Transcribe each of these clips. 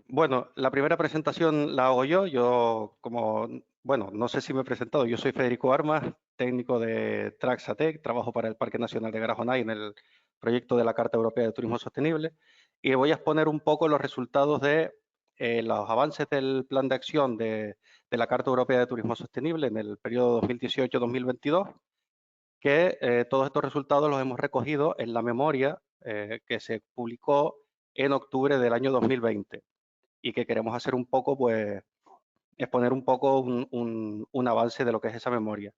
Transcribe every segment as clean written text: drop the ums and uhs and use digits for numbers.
Bueno, la primera presentación la hago yo. Bueno, no sé si me he presentado. Yo soy Federico Armas, técnico de Traxatec, trabajo para el Parque Nacional de Garajonay en el proyecto de la Carta Europea de Turismo Sostenible y voy a exponer un poco los resultados de los avances del plan de acción de la Carta Europea de Turismo Sostenible en el periodo 2018-2022, que todos estos resultados los hemos recogido en la memoria que se publicó en octubre del año 2020 y que queremos hacer un poco, pues, exponer un poco un avance de lo que es esa memoria.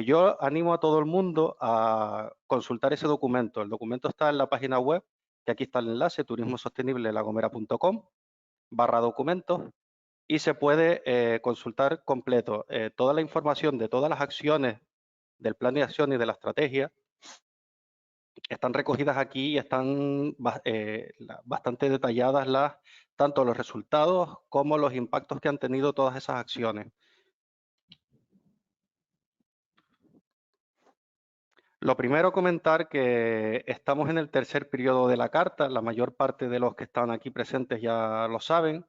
Yo animo a todo el mundo a consultar ese documento. El documento está en la página web, que aquí está el enlace, turismosostenible-lagomera.com/documentos, y se puede consultar completo. Toda la información de todas las acciones del plan de acción y de la estrategia están recogidas aquí y están bastante detalladas tanto los resultados como los impactos que han tenido todas esas acciones. Lo primero, comentar que estamos en el tercer periodo de la carta. La mayor parte de los que están aquí presentes ya lo saben.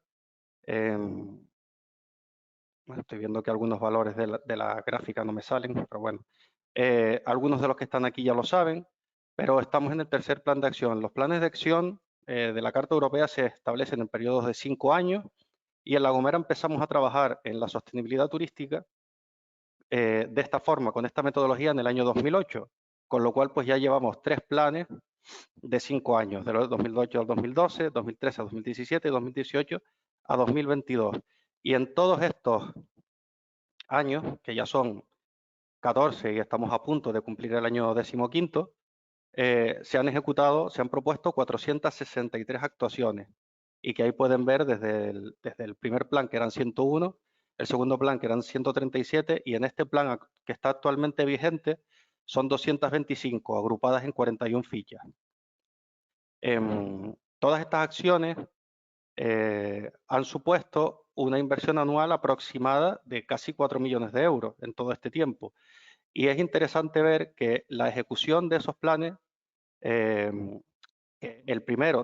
Estoy viendo que algunos valores de la gráfica no me salen, pero bueno. Algunos de los que están aquí ya lo saben, pero estamos en el tercer plan de acción. Los planes de acción de la Carta Europea se establecen en periodos de 5 años y en La Gomera empezamos a trabajar en la sostenibilidad turística de esta forma, con esta metodología, en el año 2008, con lo cual pues ya llevamos 3 planes de 5 años, de los 2008 al 2012, 2013 a 2017 y 2018 a 2022. Y en todos estos años, que ya son 14 y estamos a punto de cumplir el año 15º, se han propuesto 463 actuaciones y que ahí pueden ver desde el primer plan, que eran 101, el segundo plan, que eran 137, y en este plan que está actualmente vigente son 225, agrupadas en 41 fichas. Todas estas acciones han supuesto una inversión anual aproximada de casi 4 millones de euros en todo este tiempo. Y es interesante ver que la ejecución de esos planes, eh,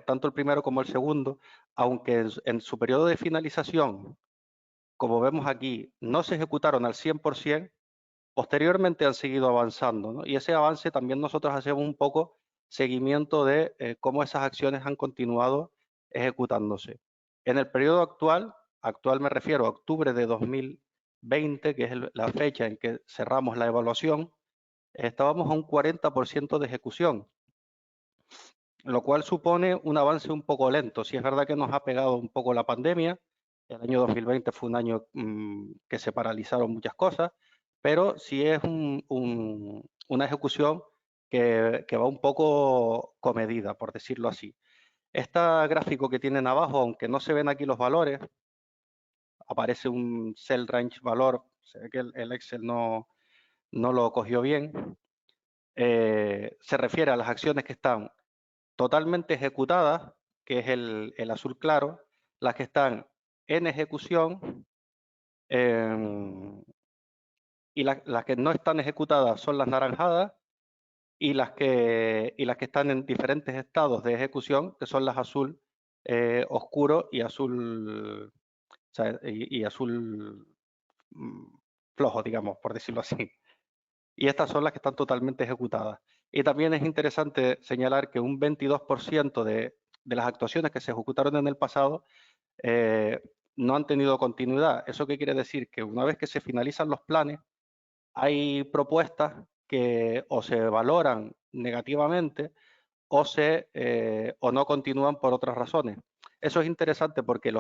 tanto el primero como el segundo, aunque en su periodo de finalización, como vemos aquí, no se ejecutaron al 100%, posteriormente han seguido avanzando, ¿no? Y ese avance también nosotros hacemos un poco seguimiento de cómo esas acciones han continuado ejecutándose. En el periodo actual me refiero a octubre de 2020, que es la fecha en que cerramos la evaluación, estábamos a un 40% de ejecución, lo cual supone un avance un poco lento. Sí es verdad que nos ha pegado un poco la pandemia. El año 2020 fue un año que se paralizaron muchas cosas, pero sí es una ejecución que va un poco comedida, por decirlo así. Este gráfico que tienen abajo, aunque no se ven aquí los valores, aparece un cell range valor, se ve que el Excel no lo cogió bien, se refiere a las acciones que están totalmente ejecutadas, que es el azul claro, las que están en ejecución, y las que no están ejecutadas son las naranjadas, y las que están en diferentes estados de ejecución, que son las azul oscuro y azul, o sea, y azul mm, flojo, digamos, por decirlo así. Y estas son las que están totalmente ejecutadas. Y también es interesante señalar que un 22% de las actuaciones que se ejecutaron en el pasado eh, no han tenido continuidad. ¿Eso qué quiere decir? Que una vez que se finalizan los planes, hay propuestas que o se valoran negativamente o no continúan por otras razones. Eso es interesante porque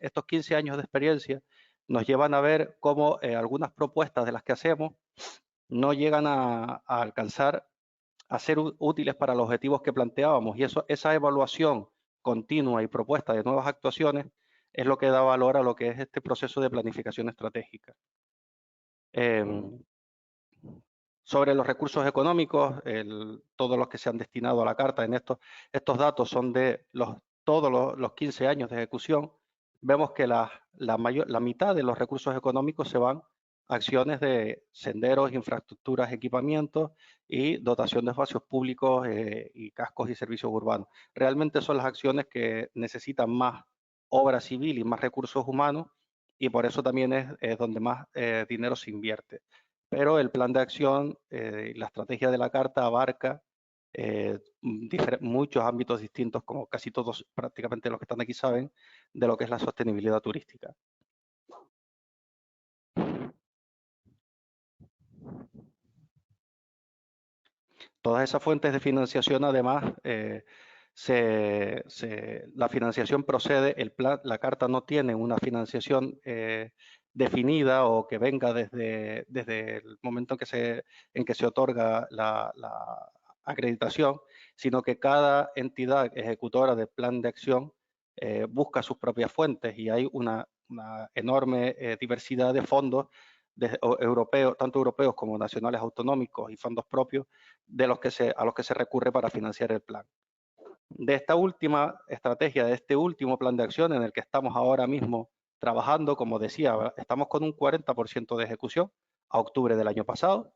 estos 15 años de experiencia nos llevan a ver cómo algunas propuestas de las que hacemos no llegan a alcanzar a ser útiles para los objetivos que planteábamos, y esa evaluación continua y propuesta de nuevas actuaciones es lo que da valor a lo que es este proceso de planificación estratégica. Sobre los recursos económicos, todos los que se han destinado a la carta en estos datos son de todos los 15 años de ejecución. Vemos que la mitad de los recursos económicos se van a acciones de senderos, infraestructuras, equipamientos y dotación de espacios públicos y cascos y servicios urbanos. Realmente son las acciones que necesitan más obra civil y más recursos humanos, y por eso también es donde más dinero se invierte. Pero el plan de acción, la estrategia de la carta abarca muchos ámbitos distintos, como casi todos prácticamente los que están aquí saben, de lo que es la sostenibilidad turística. Todas esas fuentes de financiación, además, la financiación procede, la carta no tiene una financiación definida o que venga desde el momento en que se otorga la acreditación, sino que cada entidad ejecutora del plan de acción busca sus propias fuentes, y hay una enorme diversidad de fondos europeos, tanto europeos como nacionales autonómicos y fondos propios, a los que se recurre para financiar el plan. De esta última estrategia, de este último plan de acción en el que estamos ahora mismo trabajando, como decía, estamos con un 40% de ejecución a octubre del año pasado.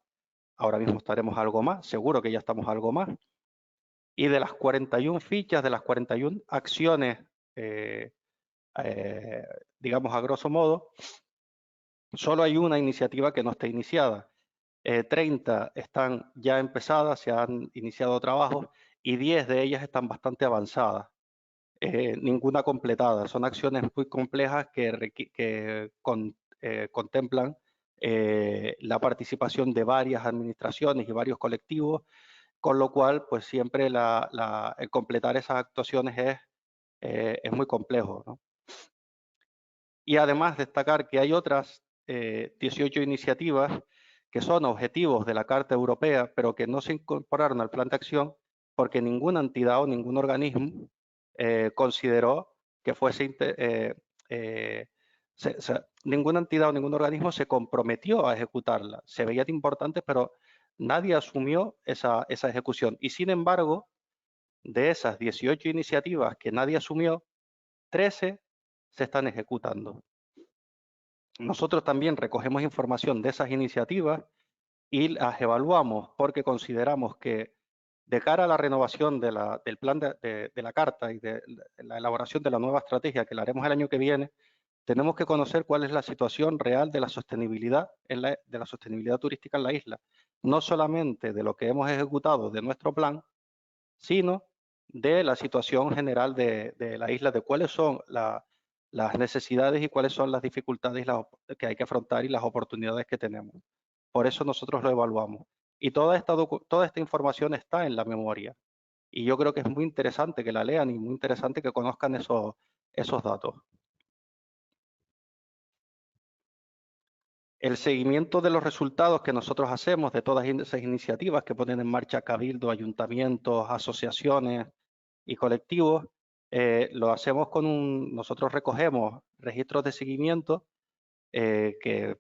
Ahora mismo estaremos algo más, seguro que ya estamos algo más. Y de las 41 fichas, de las 41 acciones, digamos a grosso modo, solo hay una iniciativa que no está iniciada. 30 están ya empezadas, se han iniciado trabajos, y 10 de ellas están bastante avanzadas. Ninguna completada. Son acciones muy complejas que contemplan la participación de varias administraciones y varios colectivos, con lo cual pues siempre el completar esas actuaciones es muy complejo, ¿no? Y además destacar que hay otras 18 iniciativas que son objetivos de la Carta Europea, pero que no se incorporaron al plan de acción porque ninguna entidad o ningún organismo consideró que fuese, ninguna entidad o ningún organismo se comprometió a ejecutarla. Se veían importantes, pero nadie asumió esa ejecución. Y sin embargo, de esas 18 iniciativas que nadie asumió, 13 se están ejecutando. Nosotros también recogemos información de esas iniciativas y las evaluamos porque consideramos que de cara a la renovación del plan de la carta y de la elaboración de la nueva estrategia que la haremos el año que viene, tenemos que conocer cuál es la situación real de la sostenibilidad, de la sostenibilidad turística en la isla. No solamente de lo que hemos ejecutado de nuestro plan, sino de la situación general de la isla, de cuáles son las necesidades y cuáles son las dificultades que hay que afrontar y las oportunidades que tenemos. Por eso nosotros lo evaluamos. Y toda esta información está en la memoria. Y yo creo que es muy interesante que la lean y muy interesante que conozcan esos datos. El seguimiento de los resultados que nosotros hacemos de todas esas iniciativas que ponen en marcha cabildos, ayuntamientos, asociaciones y colectivos, lo hacemos nosotros recogemos registros de seguimiento que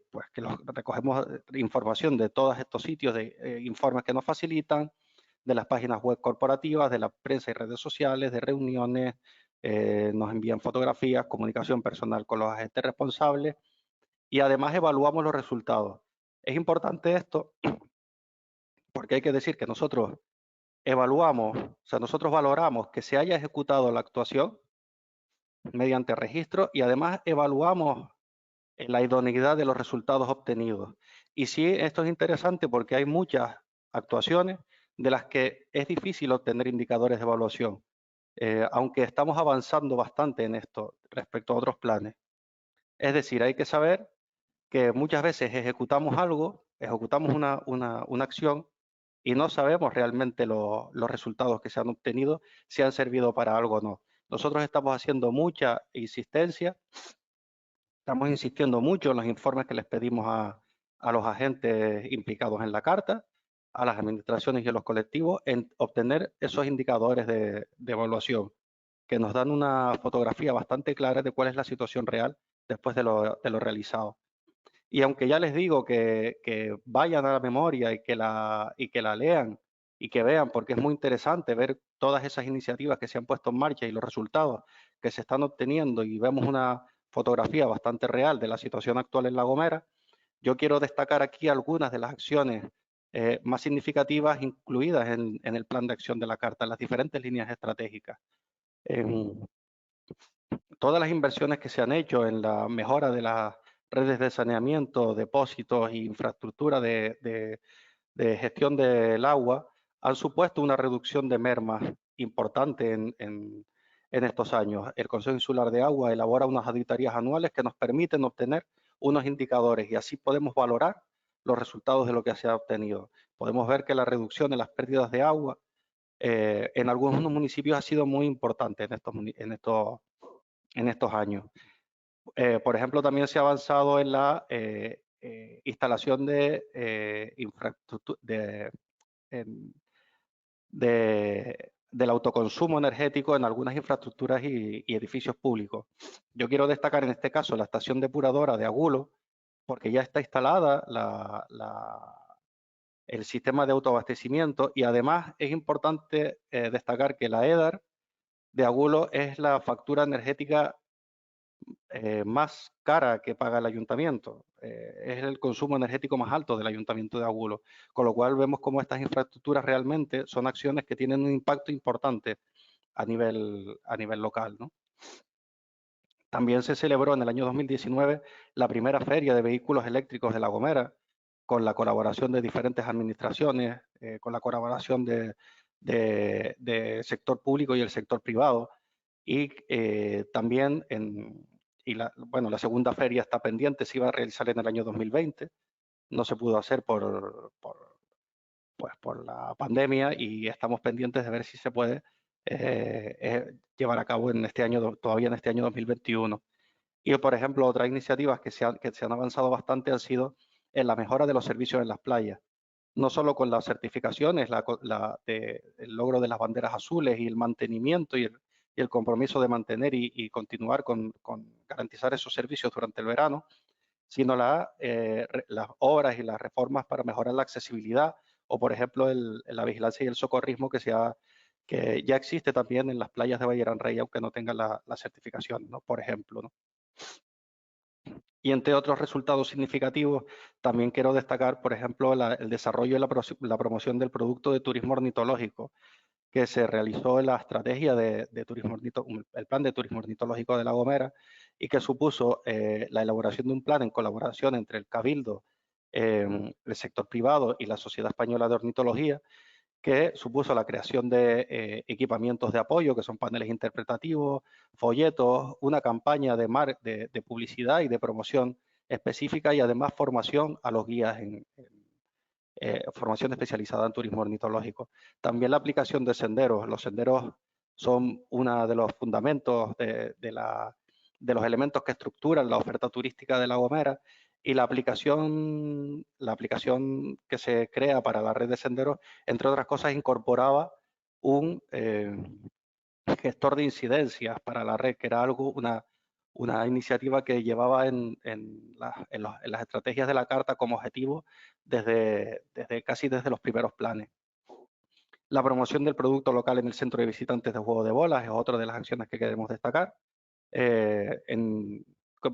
recogemos información de todos estos sitios, de informes que nos facilitan, de las páginas web corporativas, de la prensa y redes sociales, de reuniones, nos envían fotografías, comunicación personal con los agentes responsables, y además evaluamos los resultados. Es importante esto porque hay que decir que nosotros evaluamos, o sea, nosotros valoramos que se haya ejecutado la actuación mediante registro, y además evaluamos la idoneidad de los resultados obtenidos. Y sí, esto es interesante porque hay muchas actuaciones de las que es difícil obtener indicadores de evaluación, aunque estamos avanzando bastante en esto respecto a otros planes. Es decir, hay que saber que muchas veces ejecutamos algo, ejecutamos una acción y no sabemos realmente los resultados que se han obtenido, si han servido para algo o no. Nosotros estamos haciendo mucha insistencia, estamos insistiendo mucho en los informes que les pedimos a los agentes implicados en la carta, a las administraciones y a los colectivos, en obtener esos indicadores de evaluación que nos dan una fotografía bastante clara de cuál es la situación real después de lo realizado. Y aunque ya les digo que vayan a la memoria y que la lean y que vean, porque es muy interesante ver todas esas iniciativas que se han puesto en marcha y los resultados que se están obteniendo, y vemos una fotografía bastante real de la situación actual en La Gomera, yo quiero destacar aquí algunas de las acciones más significativas incluidas en el plan de acción de la Carta, en las diferentes líneas estratégicas. todas las inversiones que se han hecho en la mejora de las redes de saneamiento, depósitos e infraestructura de gestión del agua han supuesto una reducción de mermas importante en estos años. El Consejo Insular de Agua elabora unas auditorías anuales que nos permiten obtener unos indicadores y así podemos valorar los resultados de lo que se ha obtenido. Podemos ver que la reducción en las pérdidas de agua en algunos municipios ha sido muy importante en estos años. Por ejemplo, también se ha avanzado en la instalación de infraestructura, del autoconsumo energético en algunas infraestructuras y edificios públicos. Yo quiero destacar en este caso la estación depuradora de Agulo, porque ya está instalada el sistema de autoabastecimiento y además es importante destacar que la EDAR de Agulo es la factura energética más cara que paga el ayuntamiento. Es el consumo energético más alto del ayuntamiento de Agulo, con lo cual vemos cómo estas infraestructuras realmente son acciones que tienen un impacto importante a nivel local, ¿no? También se celebró en el año 2019 la primera feria de vehículos eléctricos de La Gomera, con la colaboración de diferentes administraciones, con la colaboración de sector público y el sector privado. Y también bueno, la segunda feria está pendiente, se iba a realizar en el año 2020, no se pudo hacer pues, por la pandemia y estamos pendientes de ver si se puede llevar a cabo en este año, todavía en este año 2021. Y, por ejemplo, otras iniciativas que se han avanzado bastante han sido en la mejora de los servicios en las playas, no solo con las certificaciones, el logro de las banderas azules y el mantenimiento y el compromiso de mantener y continuar con garantizar esos servicios durante el verano, sino las obras y las reformas para mejorar la accesibilidad o, por ejemplo, la vigilancia y el socorrismo que ya existe también en las playas de Valle Gran Rey, aunque no tenga la certificación, ¿no? Por ejemplo, ¿no? Y entre otros resultados significativos, también quiero destacar, por ejemplo, el desarrollo y la promoción del producto de turismo ornitológico que se realizó en la estrategia el plan de turismo ornitológico de La Gomera y que supuso la elaboración de un plan en colaboración entre el Cabildo, el sector privado y la Sociedad Española de Ornitología, que supuso la creación de equipamientos de apoyo, que son paneles interpretativos, folletos, una campaña de publicidad y de promoción específica y además formación a los guías formación especializada en turismo ornitológico. También la aplicación de senderos. Los senderos son uno de los fundamentos de los elementos que estructuran la oferta turística de La Gomera y la aplicación que se crea para la red de senderos, entre otras cosas, incorporaba un gestor de incidencias para la red, que era una iniciativa que llevaba en las estrategias de la Carta como objetivo casi desde los primeros planes. La promoción del producto local en el centro de visitantes de Juego de Bolas es otra de las acciones que queremos destacar,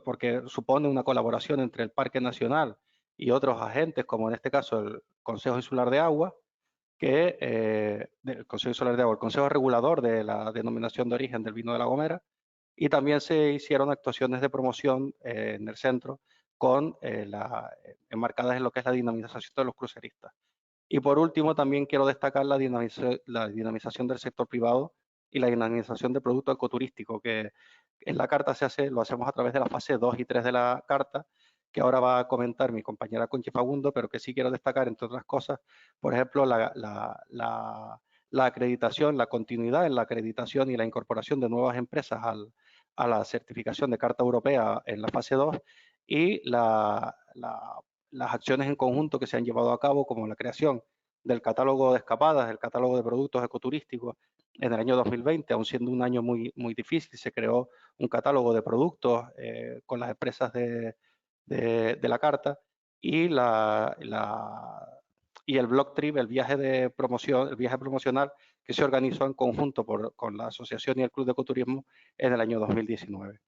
porque supone una colaboración entre el Parque Nacional y otros agentes, como en este caso el Consejo Insular de Agua, el Consejo Insular de Agua, el Consejo Regulador de la Denominación de Origen del Vino de La Gomera, y también se hicieron actuaciones de promoción en el centro enmarcadas en lo que es la dinamización de los cruceristas. Y por último, también quiero destacar la dinamización del sector privado y la dinamización de producto ecoturístico, que en la carta lo hacemos a través de la fase 2 y 3 de la carta, que ahora va a comentar mi compañera Conchi Fagundo, pero que sí quiero destacar, entre otras cosas, por ejemplo, la acreditación, la continuidad en la acreditación y la incorporación de nuevas empresas a la certificación de Carta Europea en la fase 2 y las acciones en conjunto que se han llevado a cabo, como la creación del catálogo de escapadas, el catálogo de productos ecoturísticos en el año 2020, aun siendo un año muy, muy difícil, se creó un catálogo de productos con las empresas de la carta y y el Block Trip, el viaje promocional que se organizó en conjunto con la asociación y el Club de Ecoturismo en el año 2019.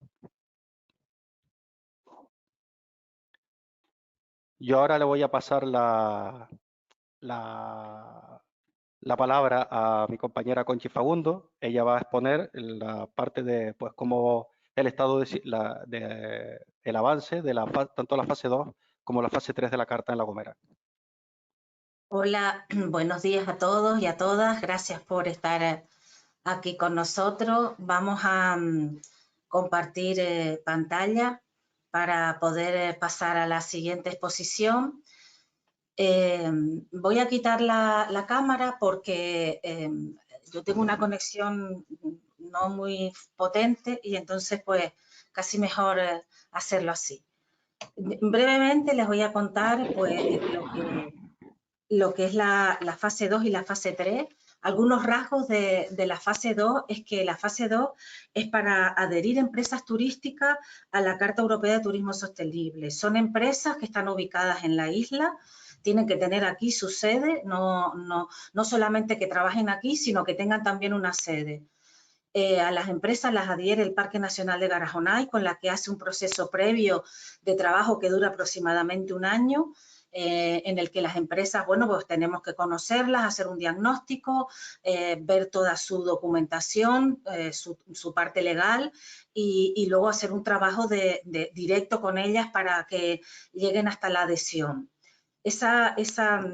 Yo ahora le voy a pasar la palabra a mi compañera Conchi Fagundo. Ella va a exponer la parte de pues, cómo el estado el avance de tanto la fase 2 como la fase 3 de la Carta en La Gomera. Hola, buenos días a todos y a todas. Gracias por estar aquí con nosotros. Vamos a compartir pantalla para poder pasar a la siguiente exposición. Voy a quitar la cámara porque yo tengo una conexión no muy potente y entonces pues casi mejor hacerlo así. Brevemente les voy a contar pues lo que es la fase 2 y la fase 3. Algunos rasgos de la fase 2 es que la fase 2 es para adherir empresas turísticas a la Carta Europea de Turismo Sostenible. Son empresas que están ubicadas en la isla, tienen que tener aquí su sede, no solamente que trabajen aquí, sino que tengan también una sede. A las empresas las adhiere el Parque Nacional de Garajonay, con la que hace un proceso previo de trabajo que dura aproximadamente un año, en el que las empresas, bueno, pues tenemos que conocerlas, hacer un diagnóstico, ver toda su documentación, su parte legal y luego hacer un trabajo directo con ellas para que lleguen hasta la adhesión. Esa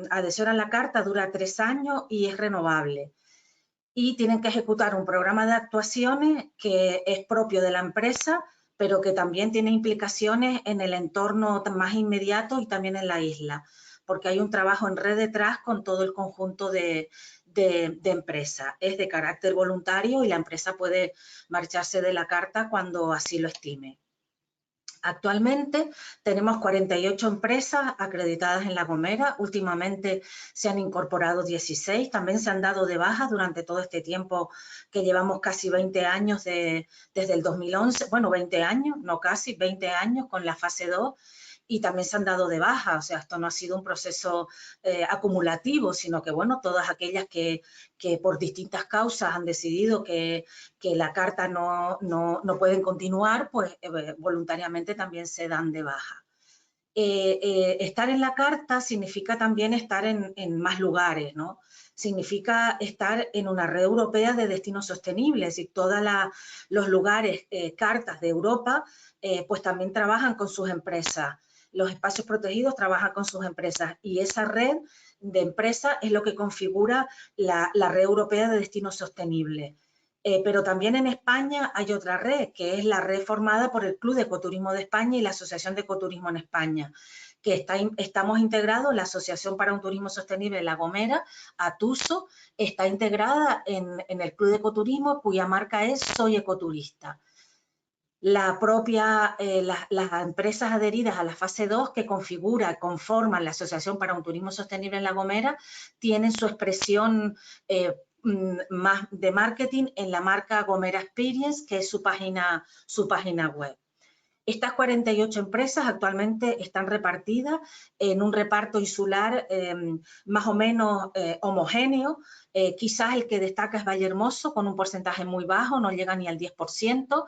adhesión a la carta dura 3 años y es renovable. Y tienen que ejecutar un programa de actuaciones que es propio de la empresa, pero que también tiene implicaciones en el entorno más inmediato y también en la isla, porque hay un trabajo en red detrás con todo el conjunto de empresas. Es de carácter voluntario y la empresa puede marcharse de la carta cuando así lo estime. Actualmente tenemos 48 empresas acreditadas en La Gomera. Últimamente se han incorporado 16. También se han dado de baja durante todo este tiempo que llevamos casi 20 años desde el 2011. Bueno, 20 años, no casi, 20 años con la fase 2. Y también se han dado de baja, o sea, esto no ha sido un proceso acumulativo, sino que, bueno, todas aquellas que por distintas causas han decidido que la carta no pueden continuar, pues voluntariamente también se dan de baja. Estar en la carta significa también estar en más lugares, ¿no? Significa estar en una red europea de destinos sostenibles, es decir, todos los lugares, cartas de Europa, pues también trabajan con sus empresas. Los espacios protegidos trabajan con sus empresas y esa red de empresas es lo que configura la red europea de destinos sostenibles. Pero también en España hay otra red, que es la red formada por el Club de Ecoturismo de España y la Asociación de Ecoturismo en España, que estamos integrados, la Asociación para un Turismo Sostenible La Gomera, ATUSO, está integrada en el Club de Ecoturismo, cuya marca es Soy Ecoturista. Las empresas adheridas a la fase 2 que conforman la Asociación para un Turismo Sostenible en La Gomera tienen su expresión más de marketing en la marca Gomera Experience, que es su página web. Estas 48 empresas actualmente están repartidas en un reparto insular más o menos homogéneo. Quizás el que destaca es Vallehermoso, con un porcentaje muy bajo, no llega ni al 10%.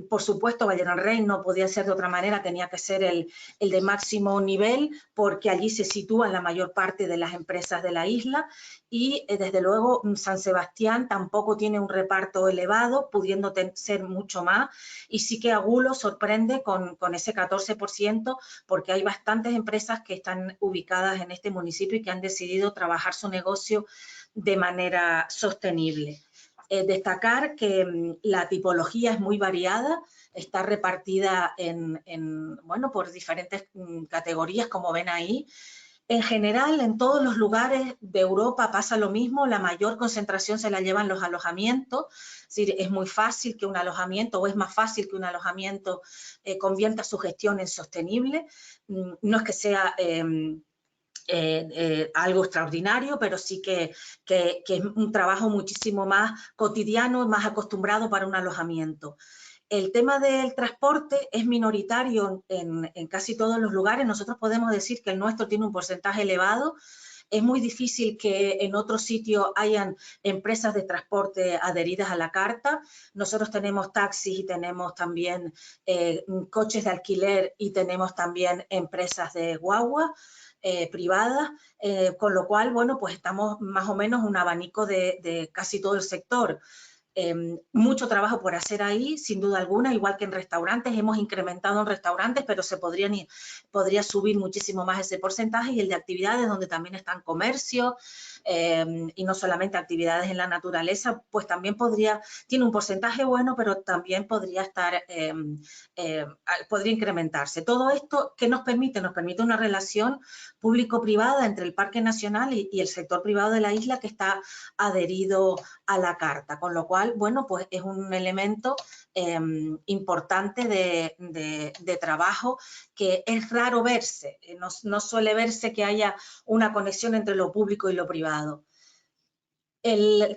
Por supuesto, Valle del Rey no podía ser de otra manera, tenía que ser el de máximo nivel, porque allí se sitúan la mayor parte de las empresas de la isla y, desde luego, San Sebastián tampoco tiene un reparto elevado, pudiendo ser mucho más, y sí que Agulo sorprende con ese 14%, porque hay bastantes empresas que están ubicadas en este municipio y que han decidido trabajar su negocio de manera sostenible. Destacar que la tipología es muy variada, está repartida por diferentes categorías, como ven ahí. En general, en todos los lugares de Europa pasa lo mismo, la mayor concentración se la llevan los alojamientos, es decir, es muy fácil que un alojamiento, o es más fácil que un alojamiento convierta su gestión en sostenible. No es que sea algo extraordinario, pero sí que es un trabajo muchísimo más cotidiano, más acostumbrado para un alojamiento. El tema del transporte es minoritario en casi todos los lugares. Nosotros podemos decir que el nuestro tiene un porcentaje elevado. Es muy difícil que en otro sitio hayan empresas de transporte adheridas a la carta. Nosotros tenemos taxis y tenemos también coches de alquiler y tenemos también empresas de guagua privadas, con lo cual, bueno, pues estamos más o menos un abanico de casi todo el sector. mucho trabajo por hacer ahí, sin duda alguna, igual que en restaurantes. Hemos incrementado en restaurantes, pero podría subir muchísimo más ese porcentaje, y el de actividades donde también están comercio y no solamente actividades en la naturaleza, pues también tiene un porcentaje bueno, pero también podría incrementarse. Todo esto, ¿qué nos permite? Nos permite una relación público-privada entre el Parque Nacional y el sector privado de la isla, que está adherido a la Carta, con lo cual, bueno, pues es un elemento importante de trabajo que es raro verse. No suele verse que haya una conexión entre lo público y lo privado.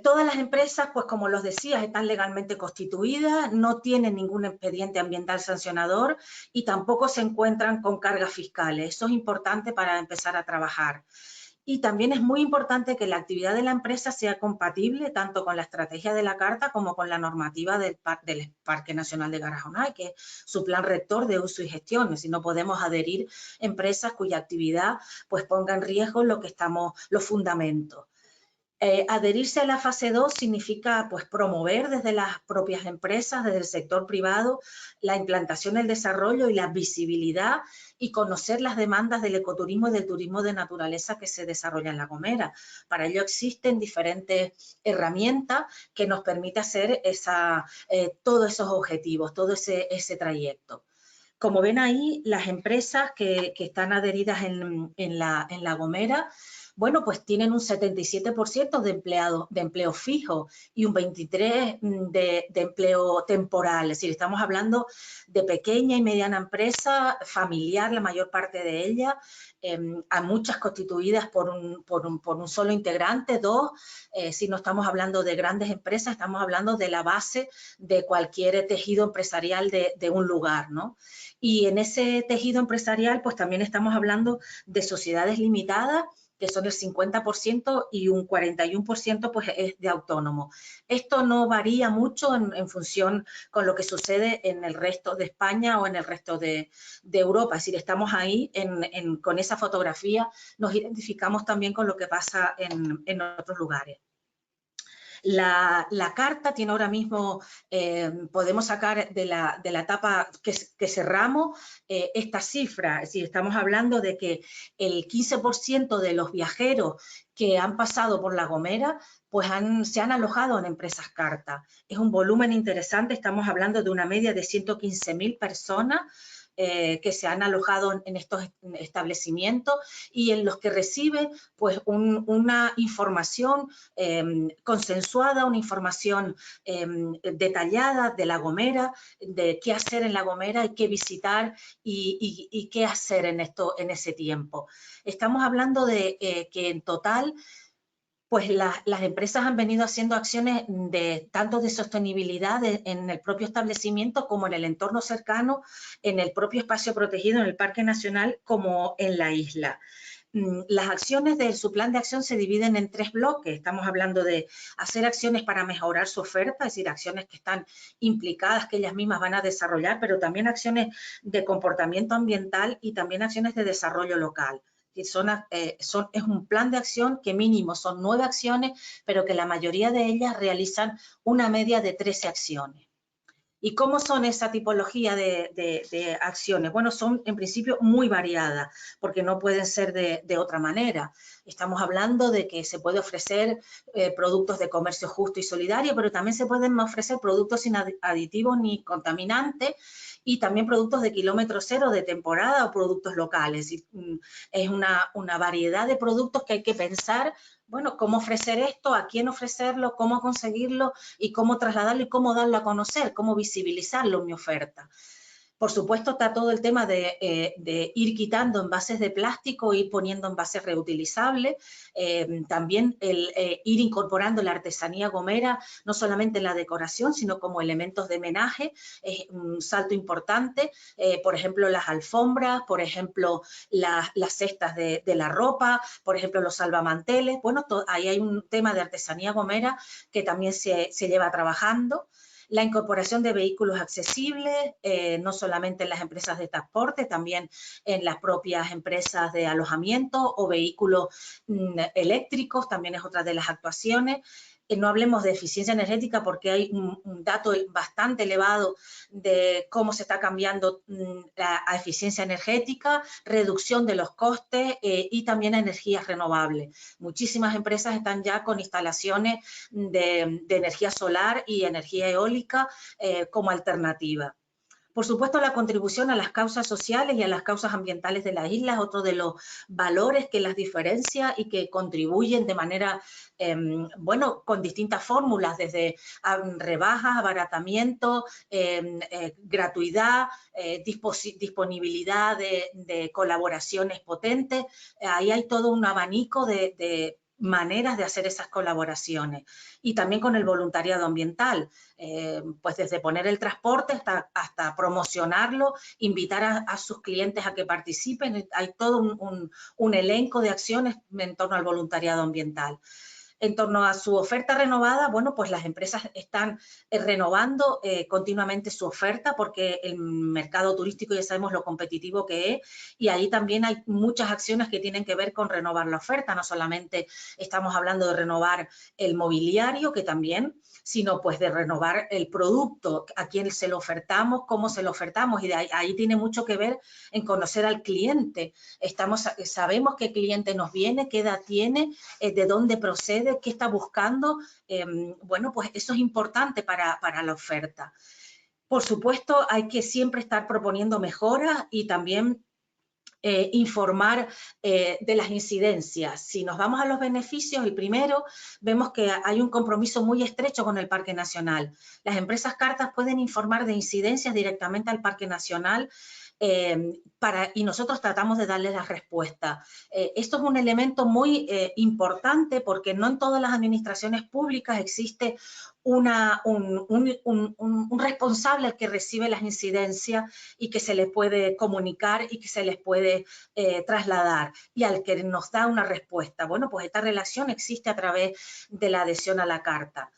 Todas las empresas, pues como los decía, están legalmente constituidas, no tienen ningún expediente ambiental sancionador y tampoco se encuentran con cargas fiscales. Eso es importante para empezar a trabajar. Y también es muy importante que la actividad de la empresa sea compatible tanto con la estrategia de la Carta como con la normativa del Parque Nacional de Garajonay, que es su plan rector de uso y gestión. Si no podemos adherir empresas cuya actividad pues ponga en riesgo los fundamentos. Adherirse a la fase 2 significa pues, promover desde las propias empresas, desde el sector privado, la implantación, el desarrollo y la visibilidad y conocer las demandas del ecoturismo y del turismo de naturaleza que se desarrolla en La Gomera. Para ello existen diferentes herramientas que nos permiten hacer todos esos objetivos, todo ese trayecto. Como ven ahí, las empresas que están adheridas en La Gomera, bueno, pues tienen un 77% de empleo fijo y un 23% de empleo temporal. Es decir, estamos hablando de pequeña y mediana empresa, familiar, la mayor parte de ellas, a muchas constituidas por un solo integrante, dos. Si no estamos hablando de grandes empresas, estamos hablando de la base de cualquier tejido empresarial de un lugar, ¿no? Y en ese tejido empresarial, pues también estamos hablando de sociedades limitadas, que son el 50%, y un 41% pues es de autónomo. Esto no varía mucho en función con lo que sucede en el resto de España o en el resto de Europa. Es decir, estamos ahí con esa fotografía, nos identificamos también con lo que pasa en otros lugares. La Carta tiene ahora mismo, podemos sacar de la etapa que cerramos esta cifra. Es decir, estamos hablando de que el 15% de los viajeros que han pasado por La Gomera pues se han alojado en empresas Carta. Es un volumen interesante, estamos hablando de una media de 115.000 personas que se han alojado en estos establecimientos y en los que reciben pues una información consensuada, una información detallada de La Gomera, de qué hacer en La Gomera y qué visitar y qué hacer en ese tiempo. Estamos hablando de que en total pues las empresas han venido haciendo acciones tanto de sostenibilidad en el propio establecimiento como en el entorno cercano, en el propio espacio protegido, en el Parque Nacional, como en la isla. Las acciones de su plan de acción se dividen en 3 bloques. Estamos hablando de hacer acciones para mejorar su oferta, es decir, acciones que están implicadas, que ellas mismas van a desarrollar, pero también acciones de comportamiento ambiental y también acciones de desarrollo local. Es un plan de acción que mínimo son 9 acciones, pero que la mayoría de ellas realizan una media de 13 acciones. ¿Y cómo son esa tipología de acciones? Bueno, son en principio muy variadas, porque no pueden ser de otra manera. Estamos hablando de que se puede ofrecer productos de comercio justo y solidario, pero también se pueden ofrecer productos sin aditivos ni contaminantes, y también productos de kilómetro cero, de temporada, o productos locales. Es una variedad de productos que hay que pensar, bueno, cómo ofrecer esto, a quién ofrecerlo, cómo conseguirlo y cómo trasladarlo y cómo darlo a conocer, cómo visibilizarlo en mi oferta. Por supuesto, está todo el tema de ir quitando envases de plástico, ir poniendo envases reutilizables, también el ir incorporando la artesanía gomera, no solamente en la decoración, sino como elementos de homenaje, es un salto importante. Por ejemplo, las alfombras, por ejemplo, las cestas de la ropa, por ejemplo, los salvamanteles. Bueno, ahí hay un tema de artesanía gomera que también se lleva trabajando. La incorporación de vehículos accesibles, no solamente en las empresas de transporte, también en las propias empresas de alojamiento, o vehículos eléctricos, también es otra de las actuaciones. no hablemos de eficiencia energética porque hay un dato bastante elevado de cómo se está cambiando a eficiencia energética, reducción de los costes y también a energías renovables. Muchísimas empresas están ya con instalaciones de energía solar y energía eólica como alternativa. Por supuesto, la contribución a las causas sociales y a las causas ambientales de la isla es otro de los valores que las diferencia y que contribuyen de manera, bueno, con distintas fórmulas, desde rebajas, abaratamiento, gratuidad, disponibilidad de colaboraciones potentes. Ahí hay todo un abanico de maneras de hacer esas colaboraciones. Y también con el voluntariado ambiental, pues desde poner el transporte hasta promocionarlo, invitar a sus clientes a que participen. Hay todo un elenco de acciones en torno al voluntariado ambiental. En torno a su oferta renovada, bueno, pues las empresas están renovando continuamente su oferta porque el mercado turístico ya sabemos lo competitivo que es y ahí también hay muchas acciones que tienen que ver con renovar la oferta. No solamente estamos hablando de renovar el mobiliario, que también, sino pues de renovar el producto, a quién se lo ofertamos, cómo se lo ofertamos y de ahí tiene mucho que ver en conocer al cliente. Sabemos qué cliente nos viene, qué edad tiene, de dónde procede, qué está buscando. Bueno, pues eso es importante para la oferta. Por supuesto, hay que siempre estar proponiendo mejoras y también informar de las incidencias. Si nos vamos a los beneficios, el primero, vemos que hay un compromiso muy estrecho con el Parque Nacional. Las empresas cartas pueden informar de incidencias directamente al Parque Nacional y nosotros tratamos de darles la respuesta. Esto es un elemento muy importante porque no en todas las administraciones públicas existe un responsable al que recibe las incidencias y que se les puede comunicar y que se les puede trasladar y al que nos da una respuesta. Bueno, pues esta relación existe a través de la adhesión a la carta.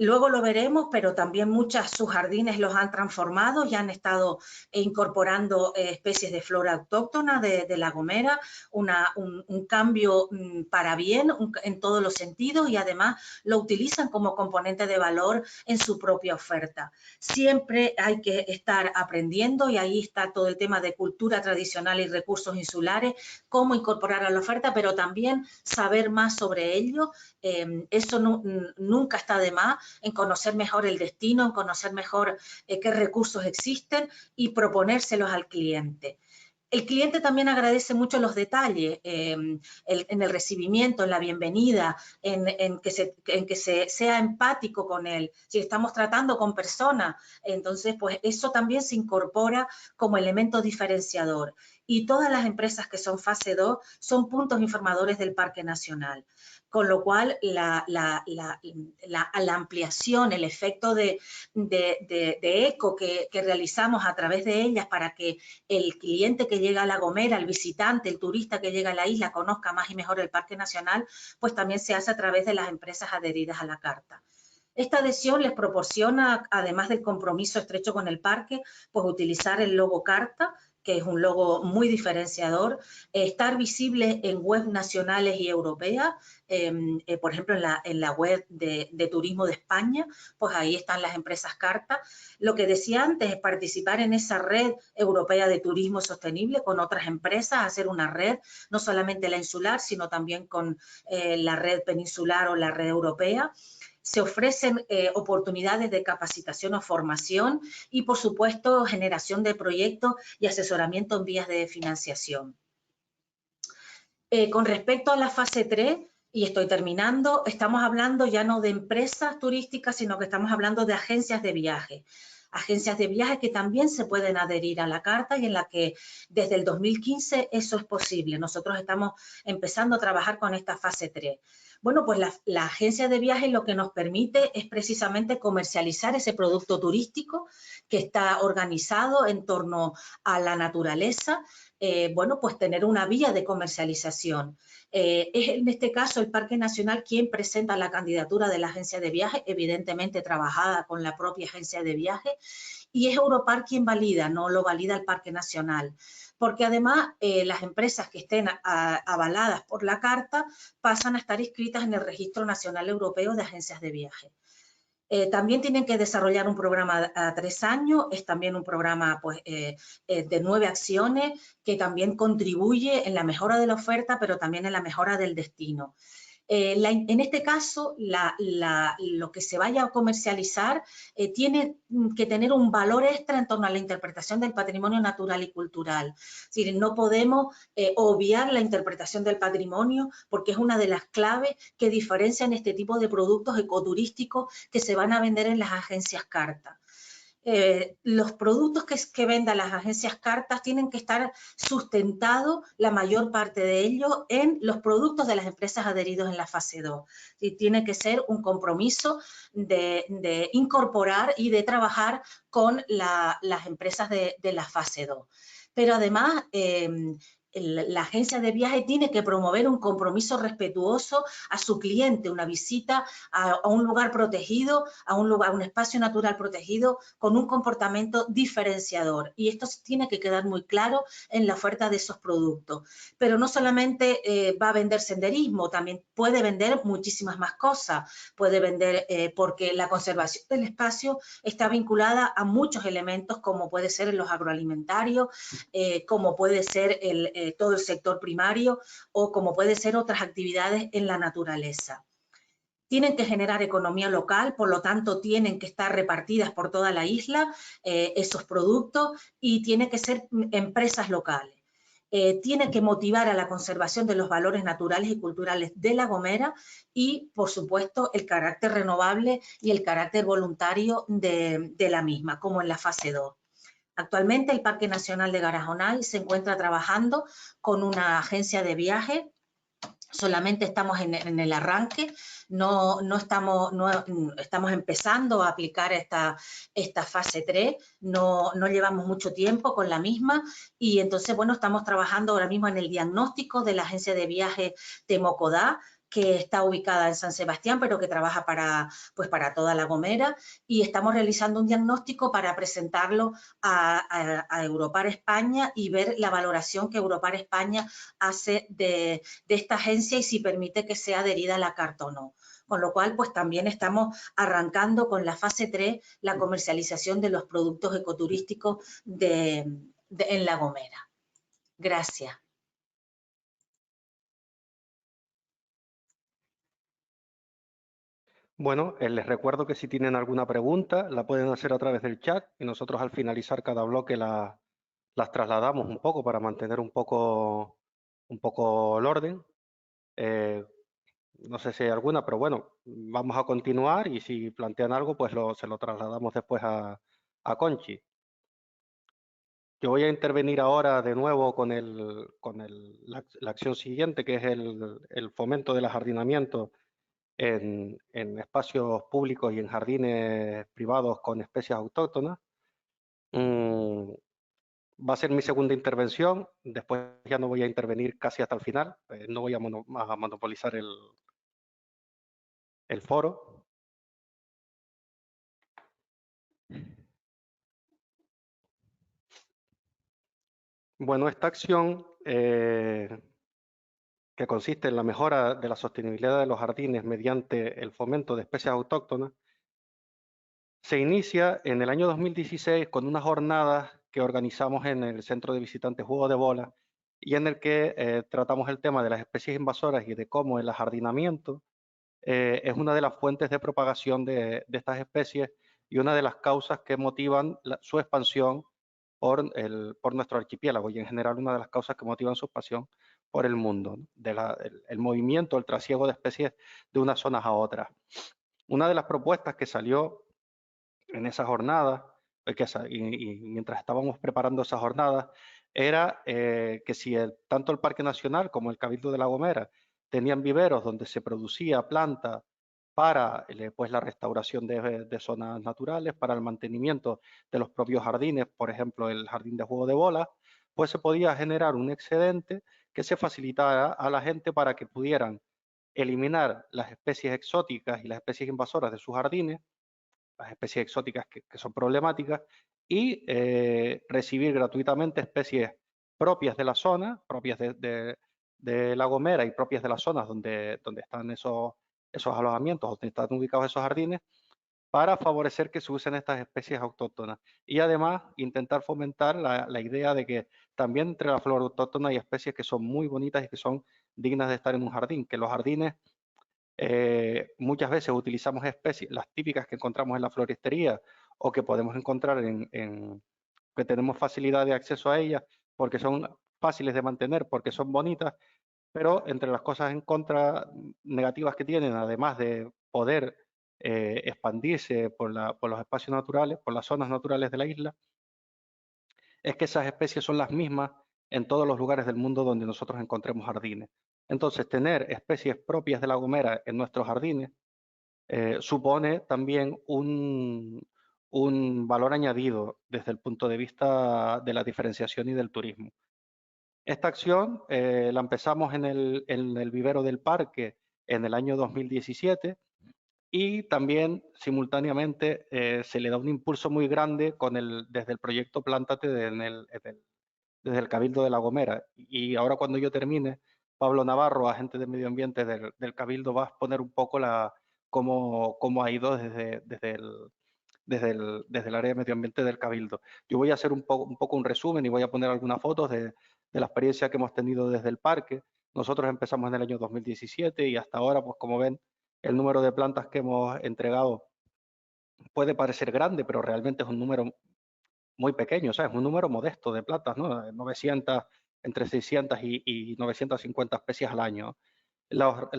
Luego lo veremos, pero también sus jardines los han transformado y han estado incorporando especies de flora autóctona de La Gomera, un cambio para bien en todos los sentidos y además lo utilizan como componente de valor en su propia oferta. Siempre hay que estar aprendiendo y ahí está todo el tema de cultura tradicional y recursos insulares, cómo incorporar a la oferta, pero también saber más sobre ello. Eso nunca está de más, en conocer mejor el destino, en conocer mejor qué recursos existen y proponérselos al cliente. El cliente también agradece mucho los detalles en el recibimiento, en la bienvenida, en que sea empático con él. Si estamos tratando con personas, entonces pues eso también se incorpora como elemento diferenciador. Y todas las empresas que son fase 2 son puntos informadores del Parque Nacional. Con lo cual, la ampliación, el efecto de eco que realizamos a través de ellas para que el cliente que llega a La Gomera, el visitante, el turista que llega a la isla, conozca más y mejor el Parque Nacional, pues también se hace a través de las empresas adheridas a la carta. Esta adhesión les proporciona, además del compromiso estrecho con el parque, pues utilizar el logo carta, que es un logo muy diferenciador, estar visible en webs nacionales y europeas, por ejemplo, en la web de Turismo de España, pues ahí están las empresas carta. Lo que decía antes es participar en esa red europea de turismo sostenible con otras empresas, hacer una red, no solamente la insular, sino también con la red peninsular o la red europea. Se ofrecen oportunidades de capacitación o formación y, por supuesto, generación de proyectos y asesoramiento en vías de financiación. Con respecto a la fase 3, y estoy terminando, estamos hablando ya no de empresas turísticas, sino que estamos hablando de agencias de viaje. Agencias de viaje que también se pueden adherir a la carta y en la que desde el 2015 eso es posible. Nosotros estamos empezando a trabajar con esta fase 3. Bueno, pues la agencia de viaje lo que nos permite es precisamente comercializar ese producto turístico que está organizado en torno a la naturaleza, bueno, pues tener una vía de comercialización. Es en este caso el Parque Nacional quien presenta la candidatura de la agencia de viaje, evidentemente trabajada con la propia agencia de viaje, y es Europar quien valida, no lo valida el Parque Nacional. porque además las empresas que estén avaladas por la Carta pasan a estar inscritas en el Registro Nacional Europeo de Agencias de Viaje. También tienen que desarrollar un programa a 3 años, es también un programa pues, de 9 acciones que también contribuye en la mejora de la oferta, pero también en la mejora del destino. En este caso, lo que se vaya a comercializar tiene que tener un valor extra en torno a la interpretación del patrimonio natural y cultural. Es decir, no podemos obviar la interpretación del patrimonio porque es una de las claves que diferencian este tipo de productos ecoturísticos que se van a vender en las agencias Carta. Los productos que vendan las agencias Cartas tienen que estar sustentados, la mayor parte de ellos, en los productos de las empresas adheridos en la fase 2. Y tiene que ser un compromiso de incorporar y de trabajar con las empresas de la fase 2. Pero además, la agencia de viaje tiene que promover un compromiso respetuoso a su cliente, una visita a un lugar protegido, a un espacio natural protegido, con un comportamiento diferenciador. Y esto tiene que quedar muy claro en la oferta de esos productos. Pero no solamente va a vender senderismo, también puede vender muchísimas más cosas. Puede vender porque la conservación del espacio está vinculada a muchos elementos, como puede ser los agroalimentarios, como puede ser todo el sector primario o como puede ser otras actividades en la naturaleza. Tienen que generar economía local, por lo tanto tienen que estar repartidas por toda la isla esos productos y tienen que ser empresas locales. Tiene que motivar a la conservación de los valores naturales y culturales de La Gomera y, por supuesto, el carácter renovable y el carácter voluntario de la misma, como en la fase 2. Actualmente el Parque Nacional de Garajonay se encuentra trabajando con una agencia de viaje. Solamente estamos en el arranque, estamos empezando a aplicar esta fase 3, no llevamos mucho tiempo con la misma y entonces, bueno, estamos trabajando ahora mismo en el diagnóstico de la agencia de viaje Temocodá, que está ubicada en San Sebastián, pero que trabaja para toda La Gomera, y estamos realizando un diagnóstico para presentarlo a Europar España y ver la valoración que Europar España hace de esta agencia y si permite que sea adherida a la Carta o no. Con lo cual, pues también estamos arrancando con la fase 3, la comercialización de los productos ecoturísticos en La Gomera. Gracias. Bueno, les recuerdo que si tienen alguna pregunta la pueden hacer a través del chat y nosotros al finalizar cada bloque las trasladamos un poco para mantener un poco el orden. No sé si hay alguna, pero bueno, vamos a continuar y si plantean algo, pues se lo trasladamos después a Conchi. Yo voy a intervenir ahora de nuevo con la acción siguiente, que es el fomento del ajardinamiento en espacios públicos y en jardines privados con especies autóctonas. Va a ser mi segunda intervención, después ya no voy a intervenir casi hasta el final, no voy a monopolizar el foro. Bueno, esta acción que consiste en la mejora de la sostenibilidad de los jardines mediante el fomento de especies autóctonas, se inicia en el año 2016 con unas jornadas que organizamos en el Centro de Visitantes Juego de Bola y en el que tratamos el tema de las especies invasoras y de cómo el ajardinamiento es una de las fuentes de propagación de estas especies y una de las causas que motivan su expansión por nuestro archipiélago y en general una de las causas que motivan su expansión por el mundo, ¿no? El movimiento, el trasiego de especies de unas zonas a otras. Una de las propuestas que salió en esa jornada, y mientras estábamos preparando esa jornada, era que si tanto el Parque Nacional como el Cabildo de La Gomera tenían viveros donde se producía planta para pues, la restauración de zonas naturales, para el mantenimiento de los propios jardines, por ejemplo, el jardín de juego de bola, pues se podía generar un excedente que se facilitara a la gente para que pudieran eliminar las especies exóticas y las especies invasoras de sus jardines, las especies exóticas que son problemáticas, y recibir gratuitamente especies propias de la zona, propias de La Gomera y propias de las zonas donde están esos alojamientos, donde están ubicados esos jardines, para favorecer que se usen estas especies autóctonas. Y además intentar fomentar la idea de que también entre la flora autóctona hay especies que son muy bonitas y que son dignas de estar en un jardín, que los jardines muchas veces utilizamos especies, las típicas que encontramos en la floristería o que podemos encontrar que tenemos facilidad de acceso a ellas porque son fáciles de mantener, porque son bonitas, pero entre las cosas en contra negativas que tienen, además de poder expandirse por los espacios naturales, por las zonas naturales de la isla, es que esas especies son las mismas en todos los lugares del mundo donde nosotros encontremos jardines. Entonces, tener especies propias de La Gomera en nuestros jardines supone también un valor añadido desde el punto de vista de la diferenciación y del turismo. Esta acción la empezamos en el vivero del parque en el año 2017 y también simultáneamente se le da un impulso muy grande desde el proyecto Plántate desde el Cabildo de La Gomera. Y ahora cuando yo termine, Pablo Navarro, agente de medio ambiente del Cabildo, va a exponer un poco cómo ha ido desde el área de medio ambiente del Cabildo. Yo voy a hacer un poco un resumen y voy a poner algunas fotos de la experiencia que hemos tenido desde el parque. Nosotros empezamos en el año 2017 y hasta ahora, pues como ven, el número de plantas que hemos entregado puede parecer grande, pero realmente es un número muy pequeño, ¿sabes? Un número modesto de plantas, ¿no? 900, entre 600 y 950 especies al año. Los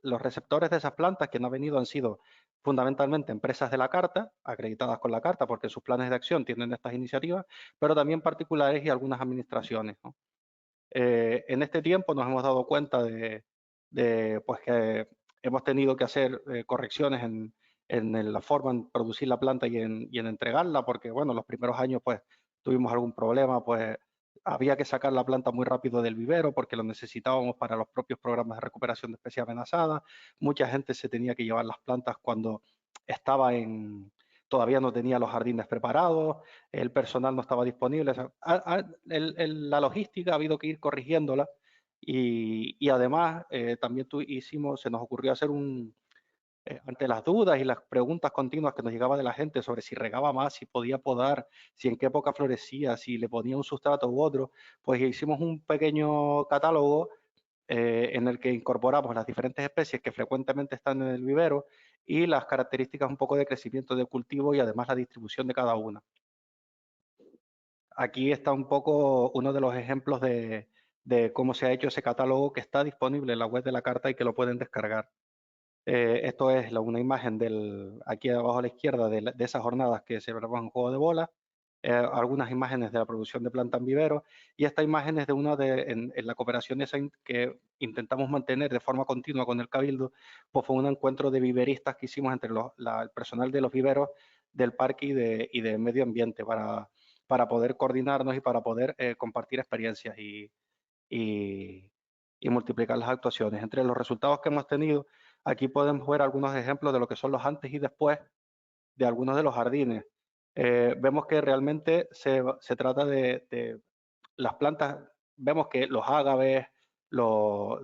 receptores de esas plantas que no han venido han sido fundamentalmente empresas de la Carta, acreditadas con la Carta, porque sus planes de acción tienen estas iniciativas, pero también particulares y algunas administraciones, ¿no? En este tiempo nos hemos dado cuenta pues que hemos tenido que hacer correcciones en la forma en producir la planta y en entregarla, porque bueno, los primeros años pues tuvimos algún problema, pues había que sacar la planta muy rápido del vivero porque lo necesitábamos para los propios programas de recuperación de especies amenazadas. Mucha gente se tenía que llevar las plantas cuando estaba todavía no tenía los jardines preparados, el personal no estaba disponible. O sea, la logística ha habido que ir corrigiéndola y además también se nos ocurrió hacer ante las dudas y las preguntas continuas que nos llegaba de la gente sobre si regaba más, si podía podar, si en qué época florecía, si le ponía un sustrato u otro, pues hicimos un pequeño catálogo en el que incorporamos las diferentes especies que frecuentemente están en el vivero y las características un poco de crecimiento de cultivo y además la distribución de cada una. Aquí está un poco uno de los ejemplos de cómo se ha hecho ese catálogo que está disponible en la web de la carta y que lo pueden descargar. Esto es una imagen aquí abajo a la izquierda de esas jornadas que se celebraban en Juego de Bola, algunas imágenes de la producción de planta en vivero y esta imagen es de en la cooperación esa que intentamos mantener de forma continua con el Cabildo, pues fue un encuentro de viveristas que hicimos entre el personal de los viveros del parque y de medio ambiente para poder coordinarnos y para poder compartir experiencias y multiplicar las actuaciones. Entre los resultados que hemos tenido, aquí podemos ver algunos ejemplos de lo que son los antes y después de algunos de los jardines. Vemos que realmente se trata de las plantas, vemos que los ágaves, los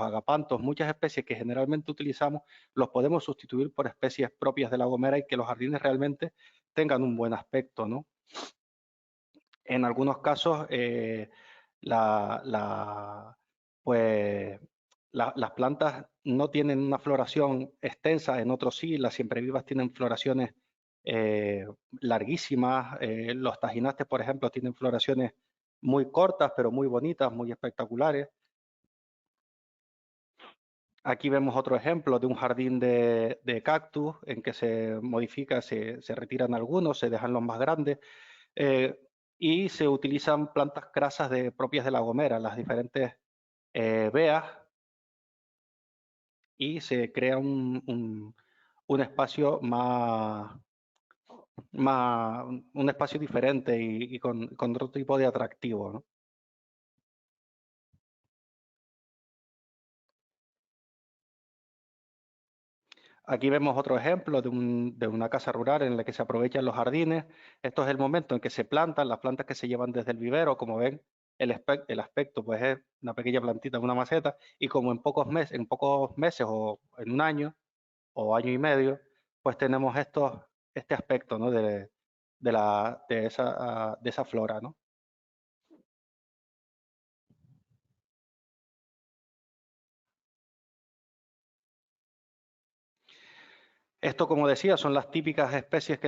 agapantos, muchas especies que generalmente utilizamos, los podemos sustituir por especies propias de La Gomera y que los jardines realmente tengan un buen aspecto, ¿no? En algunos casos, pues, las plantas no tienen una floración extensa, en otros sí, las siemprevivas tienen floraciones larguísimas, los tajinastes, por ejemplo, tienen floraciones muy cortas, pero muy bonitas, muy espectaculares. Aquí vemos otro ejemplo de un jardín de cactus en que se modifica, se retiran algunos, se dejan los más grandes. Y se utilizan plantas crasas propias de La Gomera, las diferentes veas, y se crea un espacio un espacio diferente y con otro tipo de atractivo, ¿no? Aquí vemos otro ejemplo de una casa rural en la que se aprovechan los jardines. Esto es el momento en que se plantan las plantas que se llevan desde el vivero. Como ven, el aspecto pues es una pequeña plantita, una maceta, y como en pocos meses o en un año o año y medio, pues tenemos este aspecto, ¿no? de esa flora, ¿no? Esto, como decía, son las típicas especies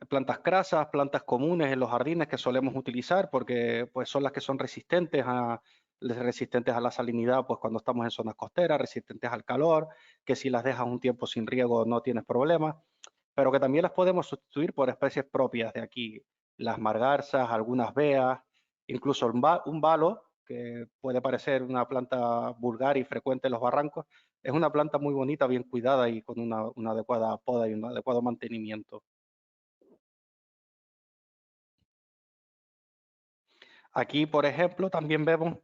plantas crasas, plantas comunes en los jardines que solemos utilizar porque pues, son las que son resistentes a la salinidad pues, cuando estamos en zonas costeras, resistentes al calor, que si las dejas un tiempo sin riego no tienes problemas, pero que también las podemos sustituir por especies propias de aquí, las margarsas, algunas veas, incluso un balo, que puede parecer una planta vulgar y frecuente en los barrancos, es una planta muy bonita, bien cuidada y con una adecuada poda y un adecuado mantenimiento. Aquí, por ejemplo, también vemos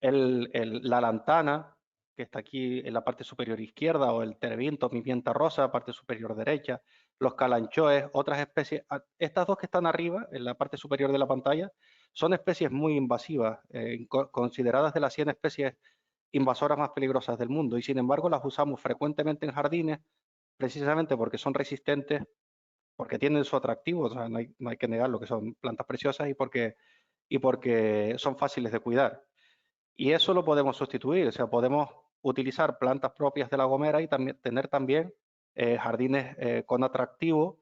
la lantana, que está aquí en la parte superior izquierda, o el terebinto, pimienta rosa, parte superior derecha, los calanchoes, otras especies. Estas dos que están arriba, en la parte superior de la pantalla, son especies muy invasivas, consideradas de las 100 especies invasoras más peligrosas del mundo, y sin embargo las usamos frecuentemente en jardines precisamente porque son resistentes, porque tienen su atractivo, o sea, no hay que negarlo, que son plantas preciosas y porque son fáciles de cuidar. Y eso lo podemos sustituir, o sea, podemos utilizar plantas propias de La Gomera y también tener también jardines con atractivo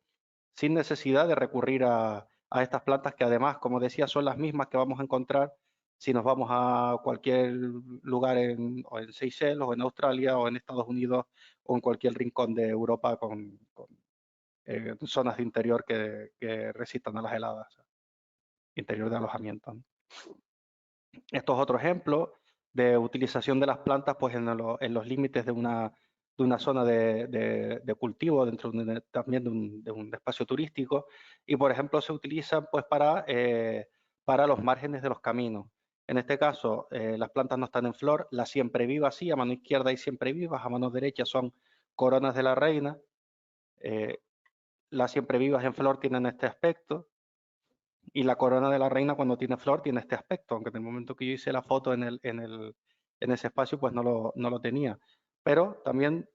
sin necesidad de recurrir a estas plantas que además, como decía, son las mismas que vamos a encontrar si nos vamos a cualquier lugar o en Seychelles o en Australia o en Estados Unidos o en cualquier rincón de Europa con zonas de interior que resistan a las heladas, interior de alojamiento. Esto es otro ejemplo de utilización de las plantas pues, en los límites de una zona de cultivo, dentro también de un espacio turístico, y por ejemplo se utilizan pues, para los márgenes de los caminos. En este caso, las plantas no están en flor, las siempre vivas sí, a mano izquierda hay siempre vivas, a mano derecha son coronas de la reina. Las siempre vivas en flor tienen este aspecto, y la corona de la reina cuando tiene flor tiene este aspecto, aunque en el momento que yo hice la foto en ese espacio pues no lo tenía. Pero también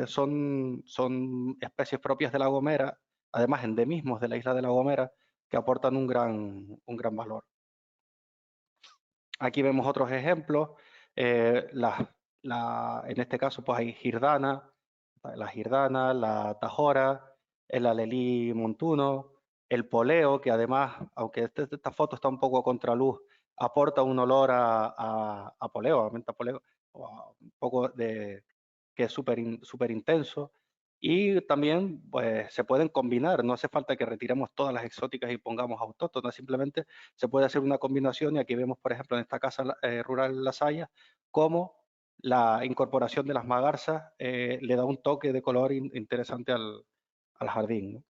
son especies propias de La Gomera, además endemismos de la isla de La Gomera, que aportan un gran valor. Aquí vemos otros ejemplos. En este caso pues hay la girdana, la tajora, el alelí montuno, el poleo, que además, aunque esta foto está un poco a contraluz, aporta un olor a poleo, a menta poleo, un poco que es súper intenso. Y también pues, se pueden combinar, no hace falta que retiremos todas las exóticas y pongamos autóctonas, simplemente se puede hacer una combinación, y aquí vemos, por ejemplo, en esta casa rural Las Hayas, cómo la incorporación de las magarzas le da un toque de color interesante al jardín, ¿no?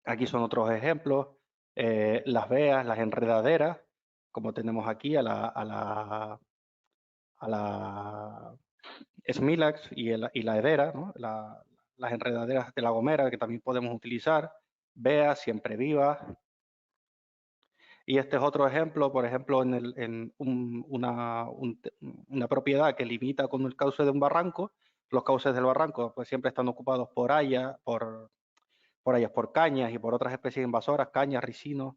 Aquí son otros ejemplos, las veas, las enredaderas, como tenemos aquí a la Smilax y la hedera, ¿no? Las enredaderas de La Gomera que también podemos utilizar, veas, siempre vivas. Y este es otro ejemplo, por ejemplo, en una propiedad que limita con el cauce de un barranco. Los cauces del barranco pues siempre están ocupados por hayas, por cañas y por otras especies invasoras, cañas, ricinos.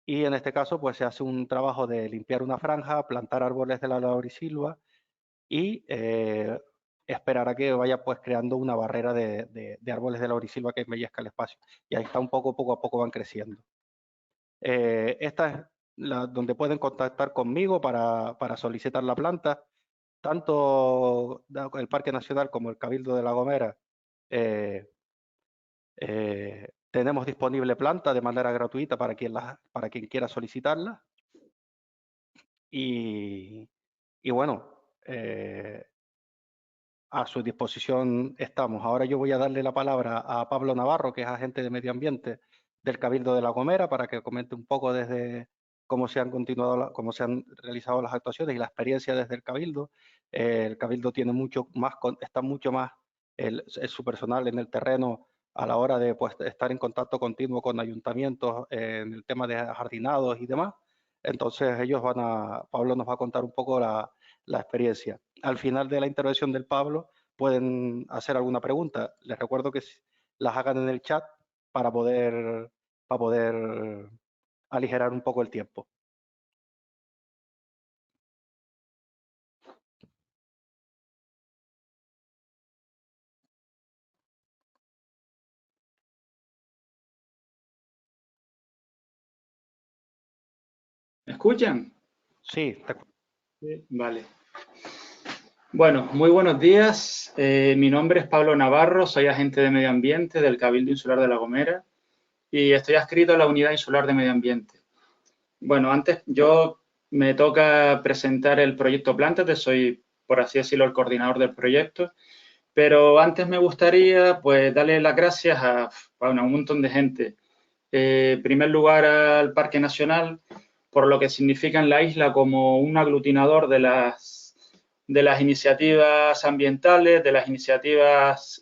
Y en este caso pues se hace un trabajo de limpiar una franja, plantar árboles de la laurisilva y esperar a que vaya pues creando una barrera de árboles de laurisilva que embellezca el espacio. Y ahí está poco a poco van creciendo. Esta es donde pueden contactar conmigo para solicitar la planta. Tanto el Parque Nacional como el Cabildo de La Gomera tenemos disponible planta de manera gratuita para quien quiera solicitarla. Y bueno, a su disposición estamos. Ahora yo voy a darle la palabra a Pablo Navarro, que es agente de medio ambiente del Cabildo de La Gomera, para que comente un poco desde cómo se han realizado las actuaciones y la experiencia desde el Cabildo, El Cabildo tiene mucho más, está mucho más su personal en el terreno a la hora de pues, estar en contacto continuo con ayuntamientos en el tema de jardinados y demás. Entonces Pablo nos va a contar un poco la experiencia. Al final de la intervención del Pablo pueden hacer alguna pregunta. Les recuerdo que las hagan en el chat para poder aligerar un poco el tiempo. ¿Me escuchan? Sí, Sí. Vale. Bueno, muy buenos días. Mi nombre es Pablo Navarro, soy agente de medio ambiente del Cabildo Insular de La Gomera y estoy adscrito a la Unidad Insular de Medio Ambiente. Bueno, antes me toca presentar el proyecto Plántate, soy, por así decirlo, el coordinador del proyecto, pero antes me gustaría pues darle las gracias a un montón de gente. En primer lugar al Parque Nacional, por lo que significa en la isla como un aglutinador de las iniciativas ambientales, de las iniciativas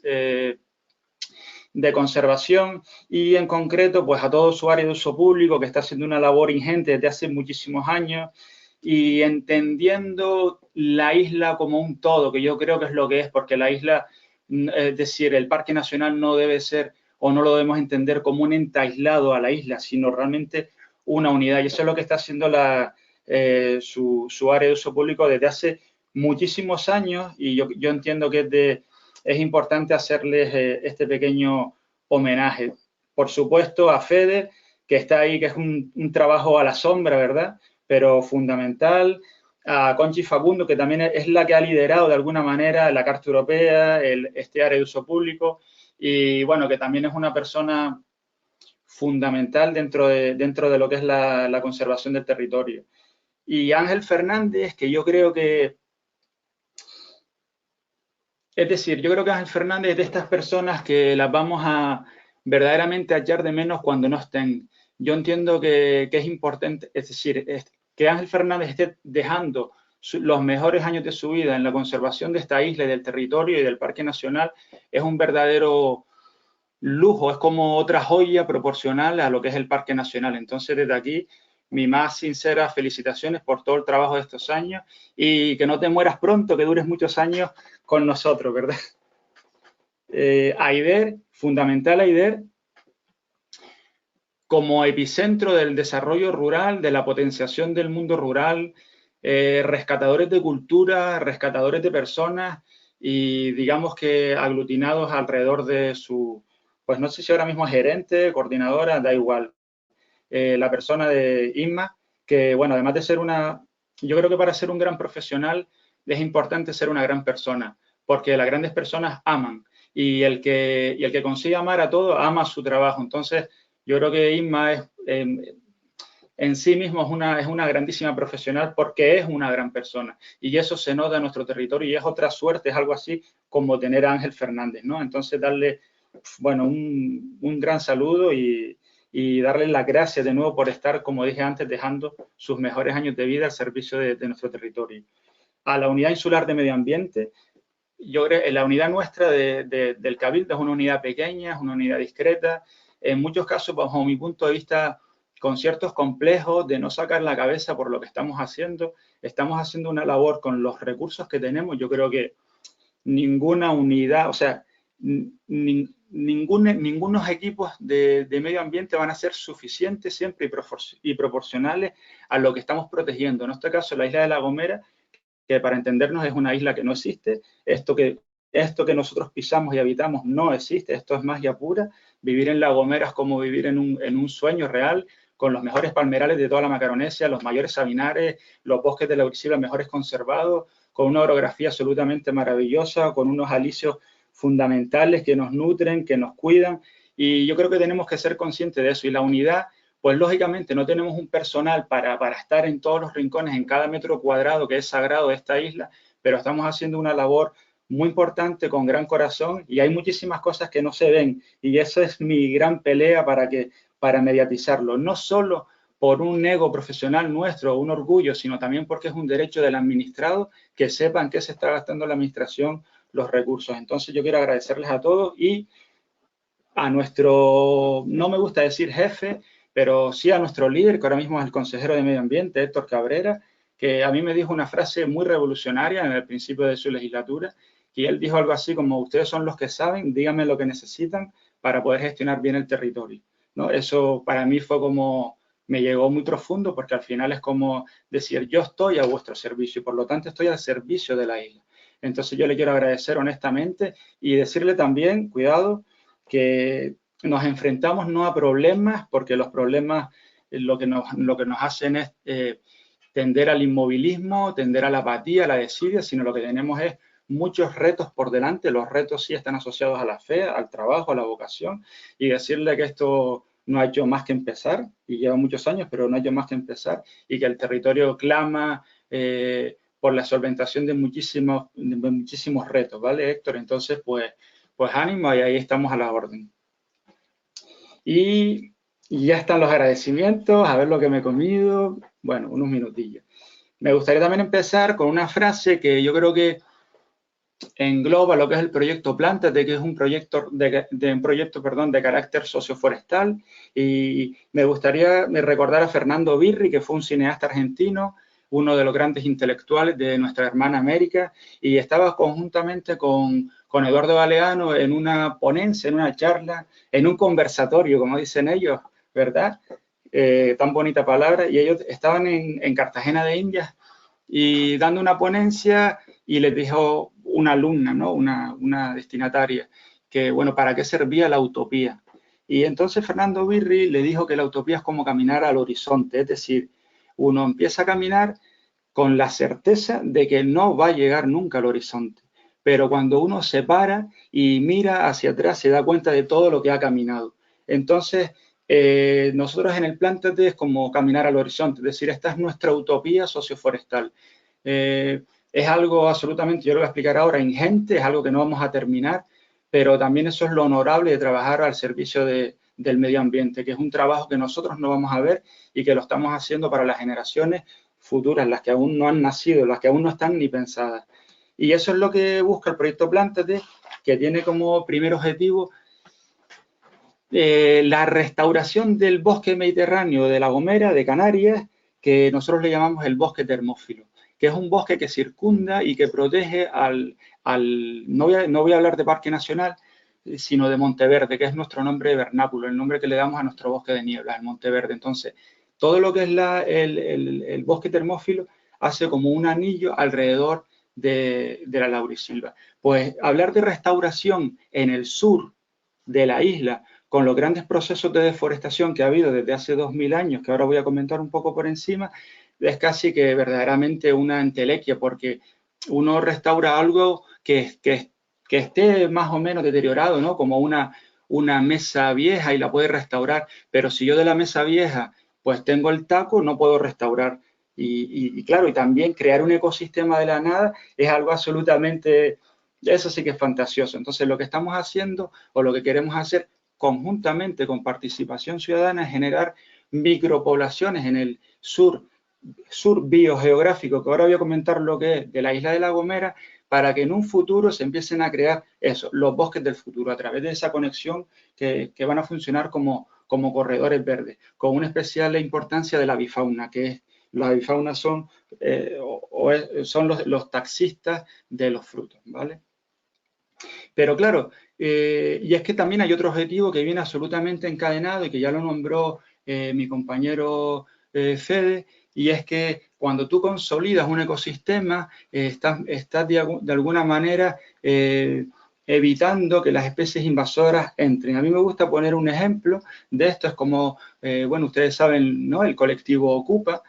de conservación y en concreto pues a todo su área de uso público que está haciendo una labor ingente desde hace muchísimos años y entendiendo la isla como un todo, que yo creo que es lo que es, porque la isla, es decir, el Parque Nacional no debe ser o no lo debemos entender como un ente aislado a la isla, sino realmente una unidad. Y eso es lo que está haciendo su área de uso público desde hace muchísimos años y yo entiendo que es importante hacerles este pequeño homenaje. Por supuesto, a Fede, que está ahí, que es un trabajo a la sombra, ¿verdad? Pero fundamental. A Conchi Facundo, que también es la que ha liderado de alguna manera la Carta Europea, este área de uso público, y bueno, que también es una persona fundamental dentro de lo que es la conservación del territorio. Y Ángel Fernández, que yo creo que es decir, yo creo que Ángel Fernández es de estas personas que las vamos a verdaderamente a echar de menos cuando no estén. Yo entiendo que es importante, es decir, que Ángel Fernández esté dejando los mejores años de su vida en la conservación de esta isla y del territorio y del Parque Nacional es un verdadero lujo, es como otra joya proporcional a lo que es el Parque Nacional. Entonces, desde aquí, mi más sinceras felicitaciones por todo el trabajo de estos años y que no te mueras pronto, que dures muchos años con nosotros, ¿verdad? AIDER, fundamental AIDER, como epicentro del desarrollo rural, de la potenciación del mundo rural, rescatadores de cultura, rescatadores de personas y digamos que aglutinados alrededor de su, pues no sé si ahora mismo es gerente, coordinadora, da igual, la persona de Inma, que bueno, además de ser yo creo que para ser un gran profesional es importante ser una gran persona, porque las grandes personas aman y el que consigue amar a todo ama su trabajo. Entonces, yo creo que Inma en sí mismo es una grandísima profesional porque es una gran persona y eso se nota en nuestro territorio y es otra suerte, es algo así como tener a Ángel Fernández, ¿no? Entonces darle, bueno, un gran saludo y darle las gracias de nuevo por estar, como dije antes, dejando sus mejores años de vida al servicio de nuestro territorio. A la Unidad Insular de Medio Ambiente, yo creo que la unidad nuestra del Cabildo es una unidad pequeña, es una unidad discreta, en muchos casos, bajo mi punto de vista, con ciertos complejos de no sacar la cabeza por lo que estamos haciendo una labor con los recursos que tenemos, yo creo que ninguna unidad, o sea, ningunos equipos de medio ambiente van a ser suficientes siempre y proporcionales a lo que estamos protegiendo. En este caso, la isla de La Gomera, que para entendernos es una isla que no existe, esto que nosotros pisamos y habitamos no existe, esto es magia pura, vivir en La Gomera es como vivir en un sueño real, con los mejores palmerales de toda la Macaronesia, los mayores sabinares, los bosques de Laurisilva mejores conservados, con una orografía absolutamente maravillosa, con unos alisios fundamentales que nos nutren, que nos cuidan, y yo creo que tenemos que ser conscientes de eso, y la unidad, pues lógicamente no tenemos un personal para estar en todos los rincones, en cada metro cuadrado que es sagrado de esta isla, pero estamos haciendo una labor muy importante, con gran corazón, y hay muchísimas cosas que no se ven, y esa es mi gran pelea para mediatizarlo, no solo por un ego profesional nuestro, un orgullo, sino también porque es un derecho del administrado que sepan qué se está gastando la administración los recursos. Entonces yo quiero agradecerles a todos y a nuestro, no me gusta decir jefe, pero sí a nuestro líder, que ahora mismo es el consejero de Medio Ambiente, Héctor Cabrera, que a mí me dijo una frase muy revolucionaria en el principio de su legislatura, y él dijo algo así como: ustedes son los que saben, díganme lo que necesitan para poder gestionar bien el territorio, ¿no? Eso para mí fue como, me llegó muy profundo, porque al final es como decir, yo estoy a vuestro servicio y por lo tanto estoy al servicio de la isla. Entonces yo le quiero agradecer honestamente y decirle también, cuidado, que nos enfrentamos no a problemas, porque los problemas lo que nos hacen es tender al inmovilismo, tender a la apatía, a la desidia, sino lo que tenemos es muchos retos por delante. Los retos sí están asociados a la fe, al trabajo, a la vocación, y decirle que esto no ha hecho más que empezar, y lleva muchos años, pero no ha hecho más que empezar, y que el territorio clama por la solventación de muchísimos retos, ¿vale, Héctor? Entonces, pues ánimo, y ahí estamos a la orden. Y ya están los agradecimientos, a ver lo que me he comido, bueno, unos minutillos. Me gustaría también empezar con una frase que yo creo que engloba lo que es el proyecto Plántate, que es un proyecto de carácter socioforestal, y me gustaría recordar a Fernando Birri, que fue un cineasta argentino, uno de los grandes intelectuales de nuestra hermana América, y estaba conjuntamente con Eduardo Galeano en una ponencia, en una charla, en un conversatorio, como dicen ellos, ¿verdad? Tan bonita palabra, y ellos estaban en Cartagena de Indias y dando una ponencia, y les dijo una alumna, ¿no? Una destinataria, que, bueno, ¿para qué servía la utopía? Y entonces Fernando Birri le dijo que la utopía es como caminar al horizonte, es decir, uno empieza a caminar con la certeza de que no va a llegar nunca al horizonte, pero cuando uno se para y mira hacia atrás se da cuenta de todo lo que ha caminado. Entonces, nosotros en el Plántate es como caminar al horizonte, es decir, esta es nuestra utopía socioforestal. Es algo absolutamente, yo lo voy a explicar ahora, ingente, es algo que no vamos a terminar, pero también eso es lo honorable de trabajar al servicio del medio ambiente, que es un trabajo que nosotros no vamos a ver y que lo estamos haciendo para las generaciones futuras, las que aún no han nacido, las que aún no están ni pensadas. Y eso es lo que busca el proyecto Plántate, que tiene como primer objetivo la restauración del bosque mediterráneo de La Gomera, de Canarias, que nosotros le llamamos el bosque termófilo, que es un bosque que circunda y que protege no voy a hablar de parque nacional, sino de Monteverde, que es nuestro nombre de vernáculo, el nombre que le damos a nuestro bosque de niebla, el Monteverde. Entonces, todo lo que es el bosque termófilo hace como un anillo alrededor de la laurisilva. Pues hablar de restauración en el sur de la isla, con los grandes procesos de deforestación que ha habido desde hace 2000 años, que ahora voy a comentar un poco por encima, es casi que verdaderamente una entelequia, porque uno restaura algo que esté más o menos deteriorado, ¿no? Como una mesa vieja, y la puede restaurar, pero si yo de la mesa vieja pues tengo el taco, no puedo restaurar. Y claro, y también crear un ecosistema de la nada es algo absolutamente, eso sí que es fantasioso. Entonces lo que estamos haciendo, o lo que queremos hacer conjuntamente con participación ciudadana, es generar micropoblaciones en el sur biogeográfico, que ahora voy a comentar lo que es, de la isla de La Gomera, para que en un futuro se empiecen a crear eso, los bosques del futuro, a través de esa conexión que van a funcionar como corredores verdes, con una especial importancia de la avifauna, que es, la avifauna son los taxistas de los frutos, ¿vale? Pero claro, y es que también hay otro objetivo que viene absolutamente encadenado y que ya lo nombró mi compañero Fede, y es que cuando tú consolidas un ecosistema, estás de alguna manera evitando que las especies invasoras entren. A mí me gusta poner un ejemplo de esto, es como, bueno, ustedes saben, ¿no? El colectivo Ocupa,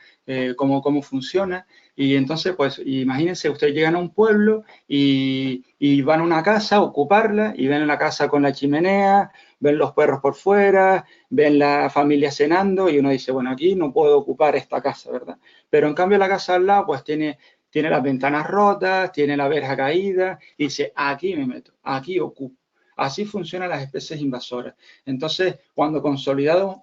cómo funciona. Y entonces, pues, imagínense, ustedes llegan a un pueblo y van a una casa a ocuparla, y ven la casa con la chimenea, ven los perros por fuera, ven la familia cenando, y uno dice, bueno, aquí no puedo ocupar esta casa, ¿verdad? Pero en cambio la casa al lado, pues tiene las ventanas rotas, tiene la verja caída, y dice, aquí me meto, aquí ocupo. Así funcionan las especies invasoras. Entonces, cuando consolidamos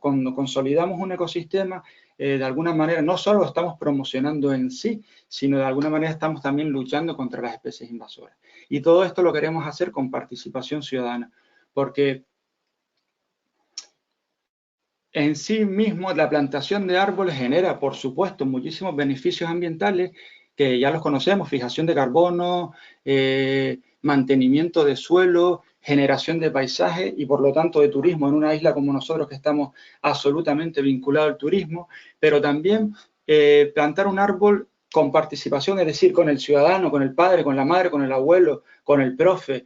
un ecosistema, de alguna manera, no solo estamos promocionando en sí, sino de alguna manera estamos también luchando contra las especies invasoras. Y todo esto lo queremos hacer con participación ciudadana, porque en sí mismo la plantación de árboles genera, por supuesto, muchísimos beneficios ambientales que ya los conocemos: fijación de carbono, mantenimiento de suelo, generación de paisaje y por lo tanto de turismo en una isla como nosotros, que estamos absolutamente vinculados al turismo. Pero también plantar un árbol con participación, es decir, con el ciudadano, con el padre, con la madre, con el abuelo, con el profe,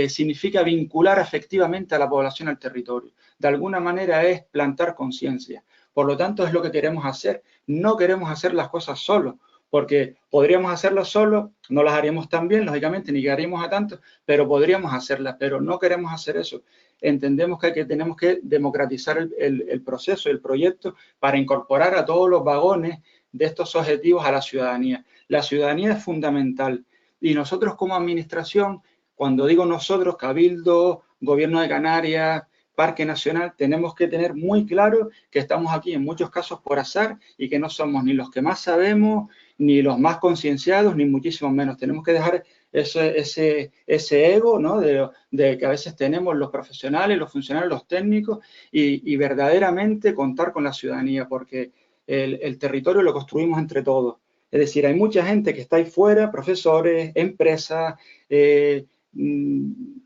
significa vincular afectivamente a la población al territorio. De alguna manera es plantar conciencia. Por lo tanto, es lo que queremos hacer. No queremos hacer las cosas solos, porque podríamos hacerlas solos, no las haríamos tan bien, lógicamente, ni llegaríamos a tanto, pero podríamos hacerlas, pero no queremos hacer eso. Entendemos que tenemos que democratizar el proceso, el proyecto, para incorporar a todos los vagones de estos objetivos a la ciudadanía. La ciudadanía es fundamental y nosotros como administración, cuando digo nosotros, Cabildo, Gobierno de Canarias, Parque Nacional, tenemos que tener muy claro que estamos aquí en muchos casos por azar y que no somos ni los que más sabemos, ni los más concienciados, ni muchísimo menos. Tenemos que dejar ese ego, ¿no?, de que a veces tenemos los profesionales, los funcionarios, los técnicos, y verdaderamente contar con la ciudadanía, porque el territorio lo construimos entre todos. Es decir, hay mucha gente que está ahí fuera, profesores, empresas,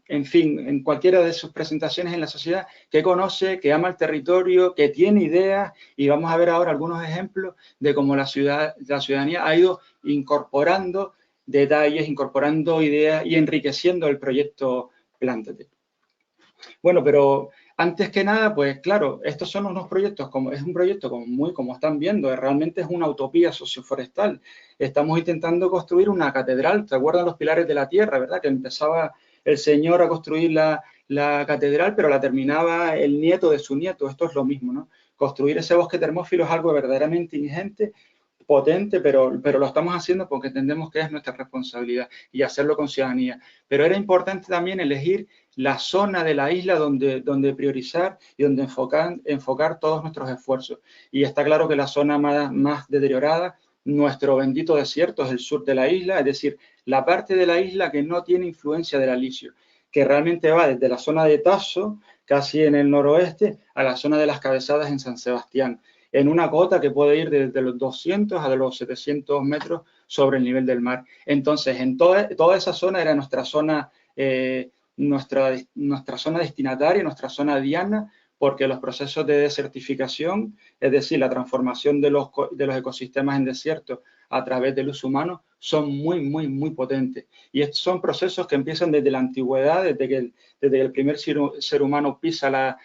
en fin, en cualquiera de sus presentaciones en la sociedad, que conoce, que ama el territorio, que tiene ideas, y vamos a ver ahora algunos ejemplos de cómo la ciudadanía ha ido incorporando detalles, incorporando ideas y enriqueciendo el proyecto Plántate. Bueno, pero antes que nada, pues claro, estos son unos proyectos, es un proyecto como están viendo, realmente es una utopía socioforestal. Estamos intentando construir una catedral. ¿Te acuerdan los pilares de la tierra, verdad? Que empezaba el señor a construir la catedral, pero la terminaba el nieto de su nieto. Esto es lo mismo, ¿no? Construir ese bosque termófilo es algo verdaderamente ingente, potente, pero lo estamos haciendo porque entendemos que es nuestra responsabilidad y hacerlo con ciudadanía. Pero era importante también elegir la zona de la isla donde priorizar y donde enfocar todos nuestros esfuerzos. Y está claro que la zona más deteriorada, nuestro bendito desierto, es el sur de la isla, es decir, la parte de la isla que no tiene influencia del alisio, que realmente va desde la zona de Tasso, casi en el noroeste, a la zona de las Cabezadas en San Sebastián, en una cota que puede ir desde los 200 a los 700 metros sobre el nivel del mar. Entonces, en toda esa zona era nuestra zona, nuestra zona destinataria, nuestra zona diana, porque los procesos de desertificación, es decir, la transformación de los ecosistemas en desierto a través del uso humano, son muy potentes. Y estos son procesos que empiezan desde la antigüedad, desde que el primer ser humano pisa la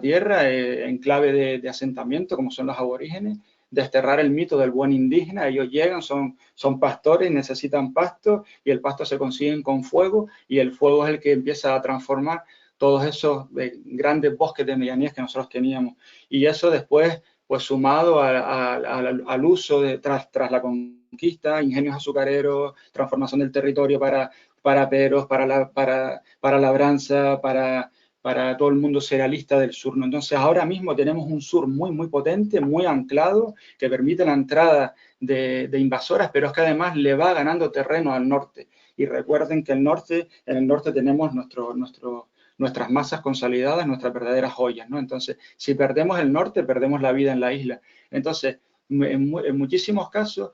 tierra en clave de asentamiento, como son los aborígenes, desterrar el mito del buen indígena. Ellos llegan, son pastores, necesitan pasto, y el pasto se consiguen con fuego, y el fuego es el que empieza a transformar todos esos grandes bosques de medianías que nosotros teníamos. Y eso después, pues sumado al uso tras la conquista, ingenios azucareros, transformación del territorio para peros, para labranza, para todo el mundo cerealista del sur, ¿no? Entonces, ahora mismo tenemos un sur muy potente, muy anclado, que permite la entrada de invasoras, pero es que además le va ganando terreno al norte. Y recuerden que en el norte tenemos nuestras masas consolidadas, nuestras verdaderas joyas, ¿no? Entonces, si perdemos el norte, perdemos la vida en la isla. Entonces, en muchísimos casos,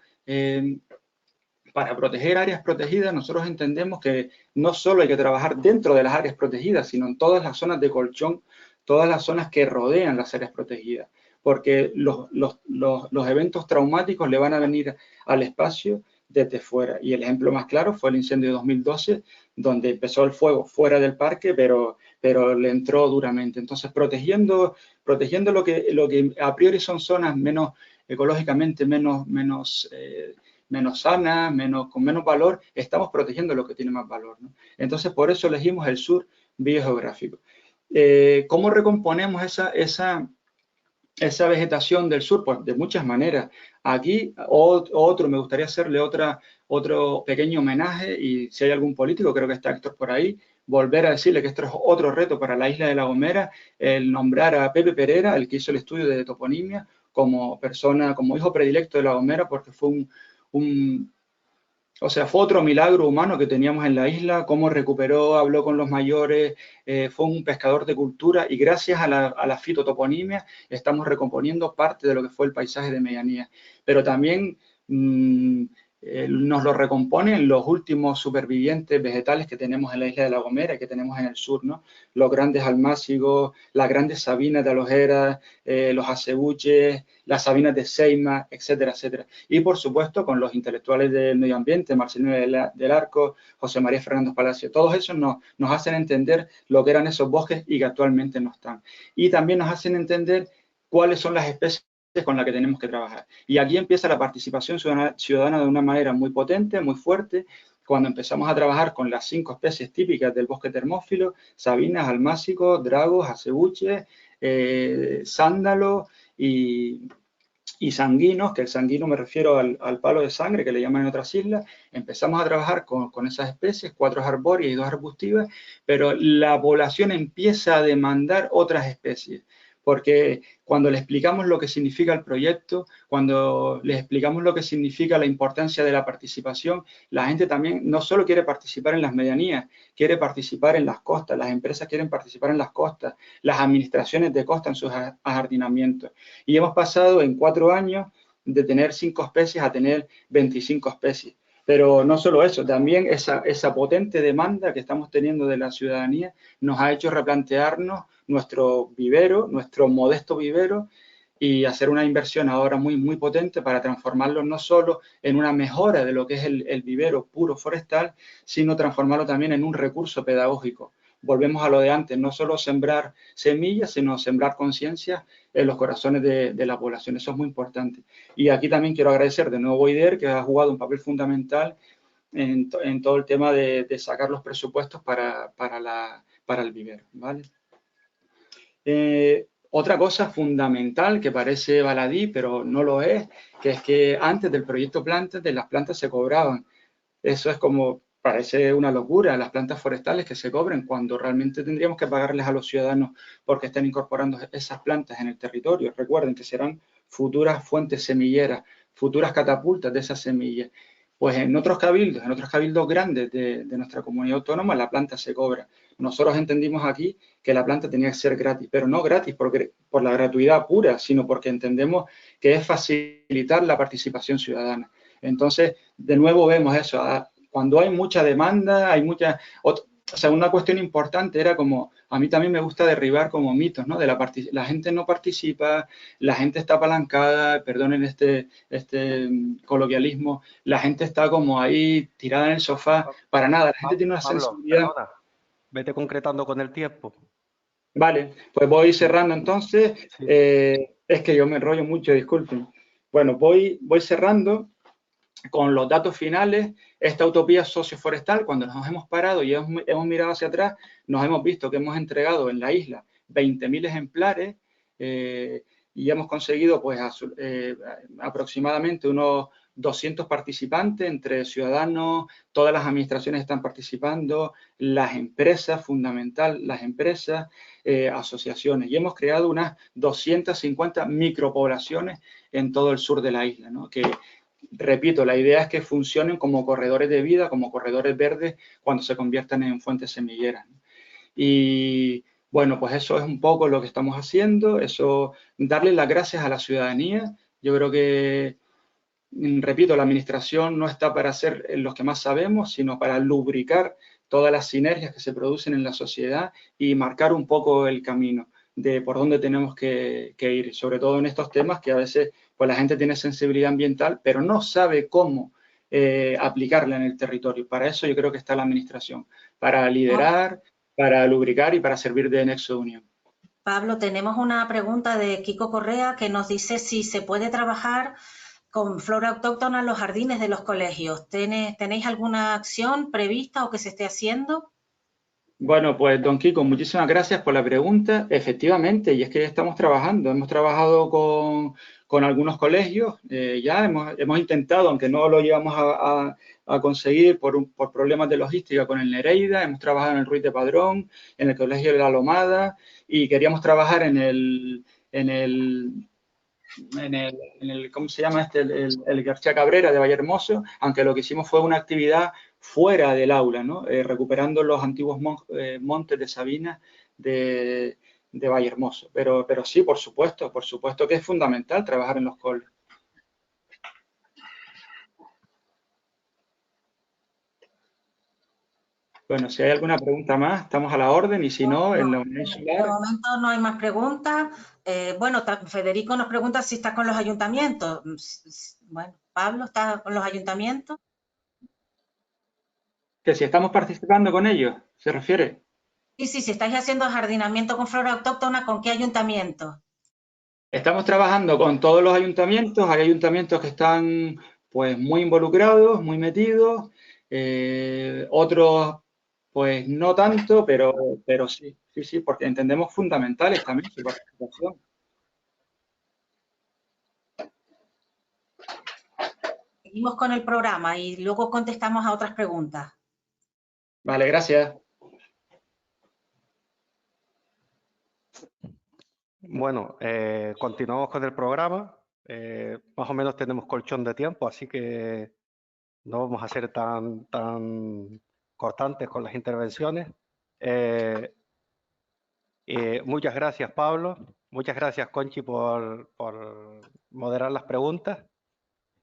para proteger áreas protegidas, nosotros entendemos que no solo hay que trabajar dentro de las áreas protegidas, sino en todas las zonas de colchón, todas las zonas que rodean las áreas protegidas, porque los eventos traumáticos le van a venir al espacio desde fuera. Y el ejemplo más claro fue el incendio de 2012, donde empezó el fuego fuera del parque, pero le entró duramente. Entonces, protegiendo lo que a priori son zonas ecológicamente menos sanas, con menos valor, estamos protegiendo lo que tiene más valor, ¿no? Entonces, por eso elegimos el sur biogeográfico. ¿Cómo recomponemos esa vegetación del sur? Pues de muchas maneras. Aquí, me gustaría hacerle otro pequeño homenaje, y si hay algún político, creo que está Héctor por ahí, volver a decirle que esto es otro reto para la isla de La Gomera, el nombrar a Pepe Perera, el que hizo el estudio de toponimia, como persona, como hijo predilecto de La Gomera, porque fue fue otro milagro humano que teníamos en la isla, cómo recuperó, habló con los mayores, fue un pescador de cultura y gracias a la fitotoponimia estamos recomponiendo parte de lo que fue el paisaje de medianía. Pero también nos lo recomponen los últimos supervivientes vegetales que tenemos en la isla de La Gomera y que tenemos en el sur, ¿no? Los grandes almácigos, las grandes sabinas de alojeras, los acebuches, las sabinas de Seima, etcétera, etcétera. Y, por supuesto, con los intelectuales del medio ambiente, Marcelino del Arco, José María Fernández Palacio. Todos esos nos hacen entender lo que eran esos bosques y que actualmente no están. Y también nos hacen entender cuáles son las especies con las que tenemos que trabajar. Y aquí empieza la participación ciudadana de una manera muy potente, muy fuerte, cuando empezamos a trabajar con las 5 especies típicas del bosque termófilo: sabinas, almácigos, dragos, acebuches, sándalo y sanguinos, que el sanguino me refiero al palo de sangre que le llaman en otras islas. Empezamos a trabajar con esas especies, 4 arbóreas y 2 arbustivas, pero la población empieza a demandar otras especies, porque cuando le explicamos lo que significa el proyecto, cuando les explicamos lo que significa la importancia de la participación, la gente también no solo quiere participar en las medianías, quiere participar en las costas, las empresas quieren participar en las costas, las administraciones de costa en sus ajardinamientos. Y hemos pasado en 4 años de tener 5 especies a tener 25 especies. Pero no solo eso, también esa potente demanda que estamos teniendo de la ciudadanía nos ha hecho replantearnos nuestro vivero, nuestro modesto vivero, y hacer una inversión ahora muy, muy potente para transformarlo no solo en una mejora de lo que es el vivero puro forestal, sino transformarlo también en un recurso pedagógico. Volvemos a lo de antes, no solo sembrar semillas, sino sembrar conciencia en los corazones de la población. Eso es muy importante. Y aquí también quiero agradecer de nuevo a IDER, que ha jugado un papel fundamental en todo el tema de sacar los presupuestos para el vivero, ¿vale? Otra cosa fundamental que parece baladí, pero no lo es, que es que antes del proyecto plantas, de las plantas se cobraban. Eso es como, parece una locura, las plantas forestales que se cobren cuando realmente tendríamos que pagarles a los ciudadanos porque están incorporando esas plantas en el territorio. Recuerden que serán futuras fuentes semilleras, futuras catapultas de esas semillas. Pues en otros cabildos grandes de nuestra comunidad autónoma, la planta se cobra. Nosotros entendimos aquí que la planta tenía que ser gratis, pero no gratis por la gratuidad pura, sino porque entendemos que es facilitar la participación ciudadana. Entonces, de nuevo vemos eso, cuando hay mucha demanda, hay mucha... O sea, una cuestión importante era como, a mí también me gusta derribar como mitos, ¿no? La gente no participa, la gente está apalancada, perdonen este coloquialismo, la gente está como ahí tirada en el sofá, para nada, la gente tiene una sensibilidad... Perdona, vete concretando con el tiempo. Vale, pues voy cerrando entonces, Sí. es que yo me enrollo mucho, disculpen. Bueno, voy cerrando con los datos finales. Esta utopía socioforestal, cuando nos hemos parado y hemos mirado hacia atrás, nos hemos visto que hemos entregado en la isla 20.000 ejemplares y hemos conseguido pues aproximadamente unos 200 participantes entre ciudadanos, todas las administraciones están participando, las empresas, fundamental, las empresas, asociaciones, y hemos creado unas 250 micropoblaciones en todo el sur de la isla, ¿no? Que, repito, la idea es que funcionen como corredores de vida, como corredores verdes cuando se conviertan en fuentes semilleras. Y bueno, pues eso es un poco lo que estamos haciendo, eso, darle las gracias a la ciudadanía. Yo creo que, repito, la administración no está para ser los que más sabemos, sino para lubricar todas las sinergias que se producen en la sociedad y marcar un poco el camino de por dónde tenemos que ir, sobre todo en estos temas que a veces pues la gente tiene sensibilidad ambiental, pero no sabe cómo aplicarla en el territorio. Para eso yo creo que está la administración, para liderar, para lubricar y para servir de nexo de unión. Pablo, tenemos una pregunta de Kiko Correa que nos dice si se puede trabajar con flora autóctona en los jardines de los colegios. ¿Tenéis alguna acción prevista o que se esté haciendo? Bueno, pues don Kiko, muchísimas gracias por la pregunta. Efectivamente, y es que estamos trabajando. Hemos trabajado con algunos colegios, ya hemos intentado, aunque no lo llevamos a conseguir por problemas de logística, con el Nereida, hemos trabajado en el Ruiz de Padrón, en el Colegio de la Lomada, y queríamos trabajar en el ¿cómo se llama este? El García Cabrera de Vallehermoso, aunque lo que hicimos fue una actividad fuera del aula, ¿no? Recuperando los antiguos montes de Sabina de Vallehermoso. Pero sí, por supuesto que es fundamental trabajar en los coles. Bueno, si hay alguna pregunta más, estamos a la orden, y si no, en la Unidad Insular... De momento no hay más preguntas. Bueno, Federico nos pregunta si está con los ayuntamientos. Bueno, Pablo, ¿está con los ayuntamientos? Que si estamos participando con ellos, ¿se refiere? Sí, si estáis haciendo jardinamiento con flora autóctona, ¿con qué ayuntamiento? Estamos trabajando con todos los ayuntamientos. Hay ayuntamientos que están pues muy involucrados, muy metidos, otros pues no tanto, pero sí, porque entendemos fundamentales también su participación. Seguimos con el programa y luego contestamos a otras preguntas. Vale, gracias. Bueno, continuamos con el programa. Más o menos tenemos colchón de tiempo, así que no vamos a ser tan cortantes con las intervenciones. Muchas gracias, Pablo. Muchas gracias, Conchi, por moderar las preguntas.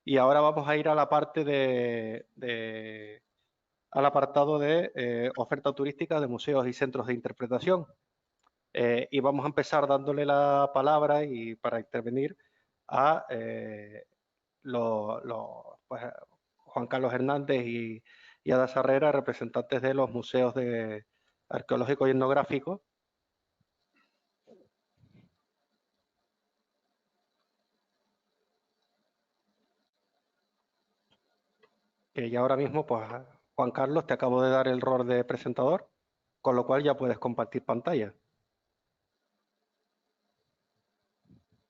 Y ahora vamos a ir a la parte al apartado de oferta turística de museos y centros de interpretación. Y vamos a empezar dándole la palabra y para intervenir a pues, Juan Carlos Hernández y Ada Sarrera, representantes de los museos arqueológicos y etnográficos. Que ya ahora mismo, pues, Juan Carlos, te acabo de dar el rol de presentador, con lo cual ya puedes compartir pantalla.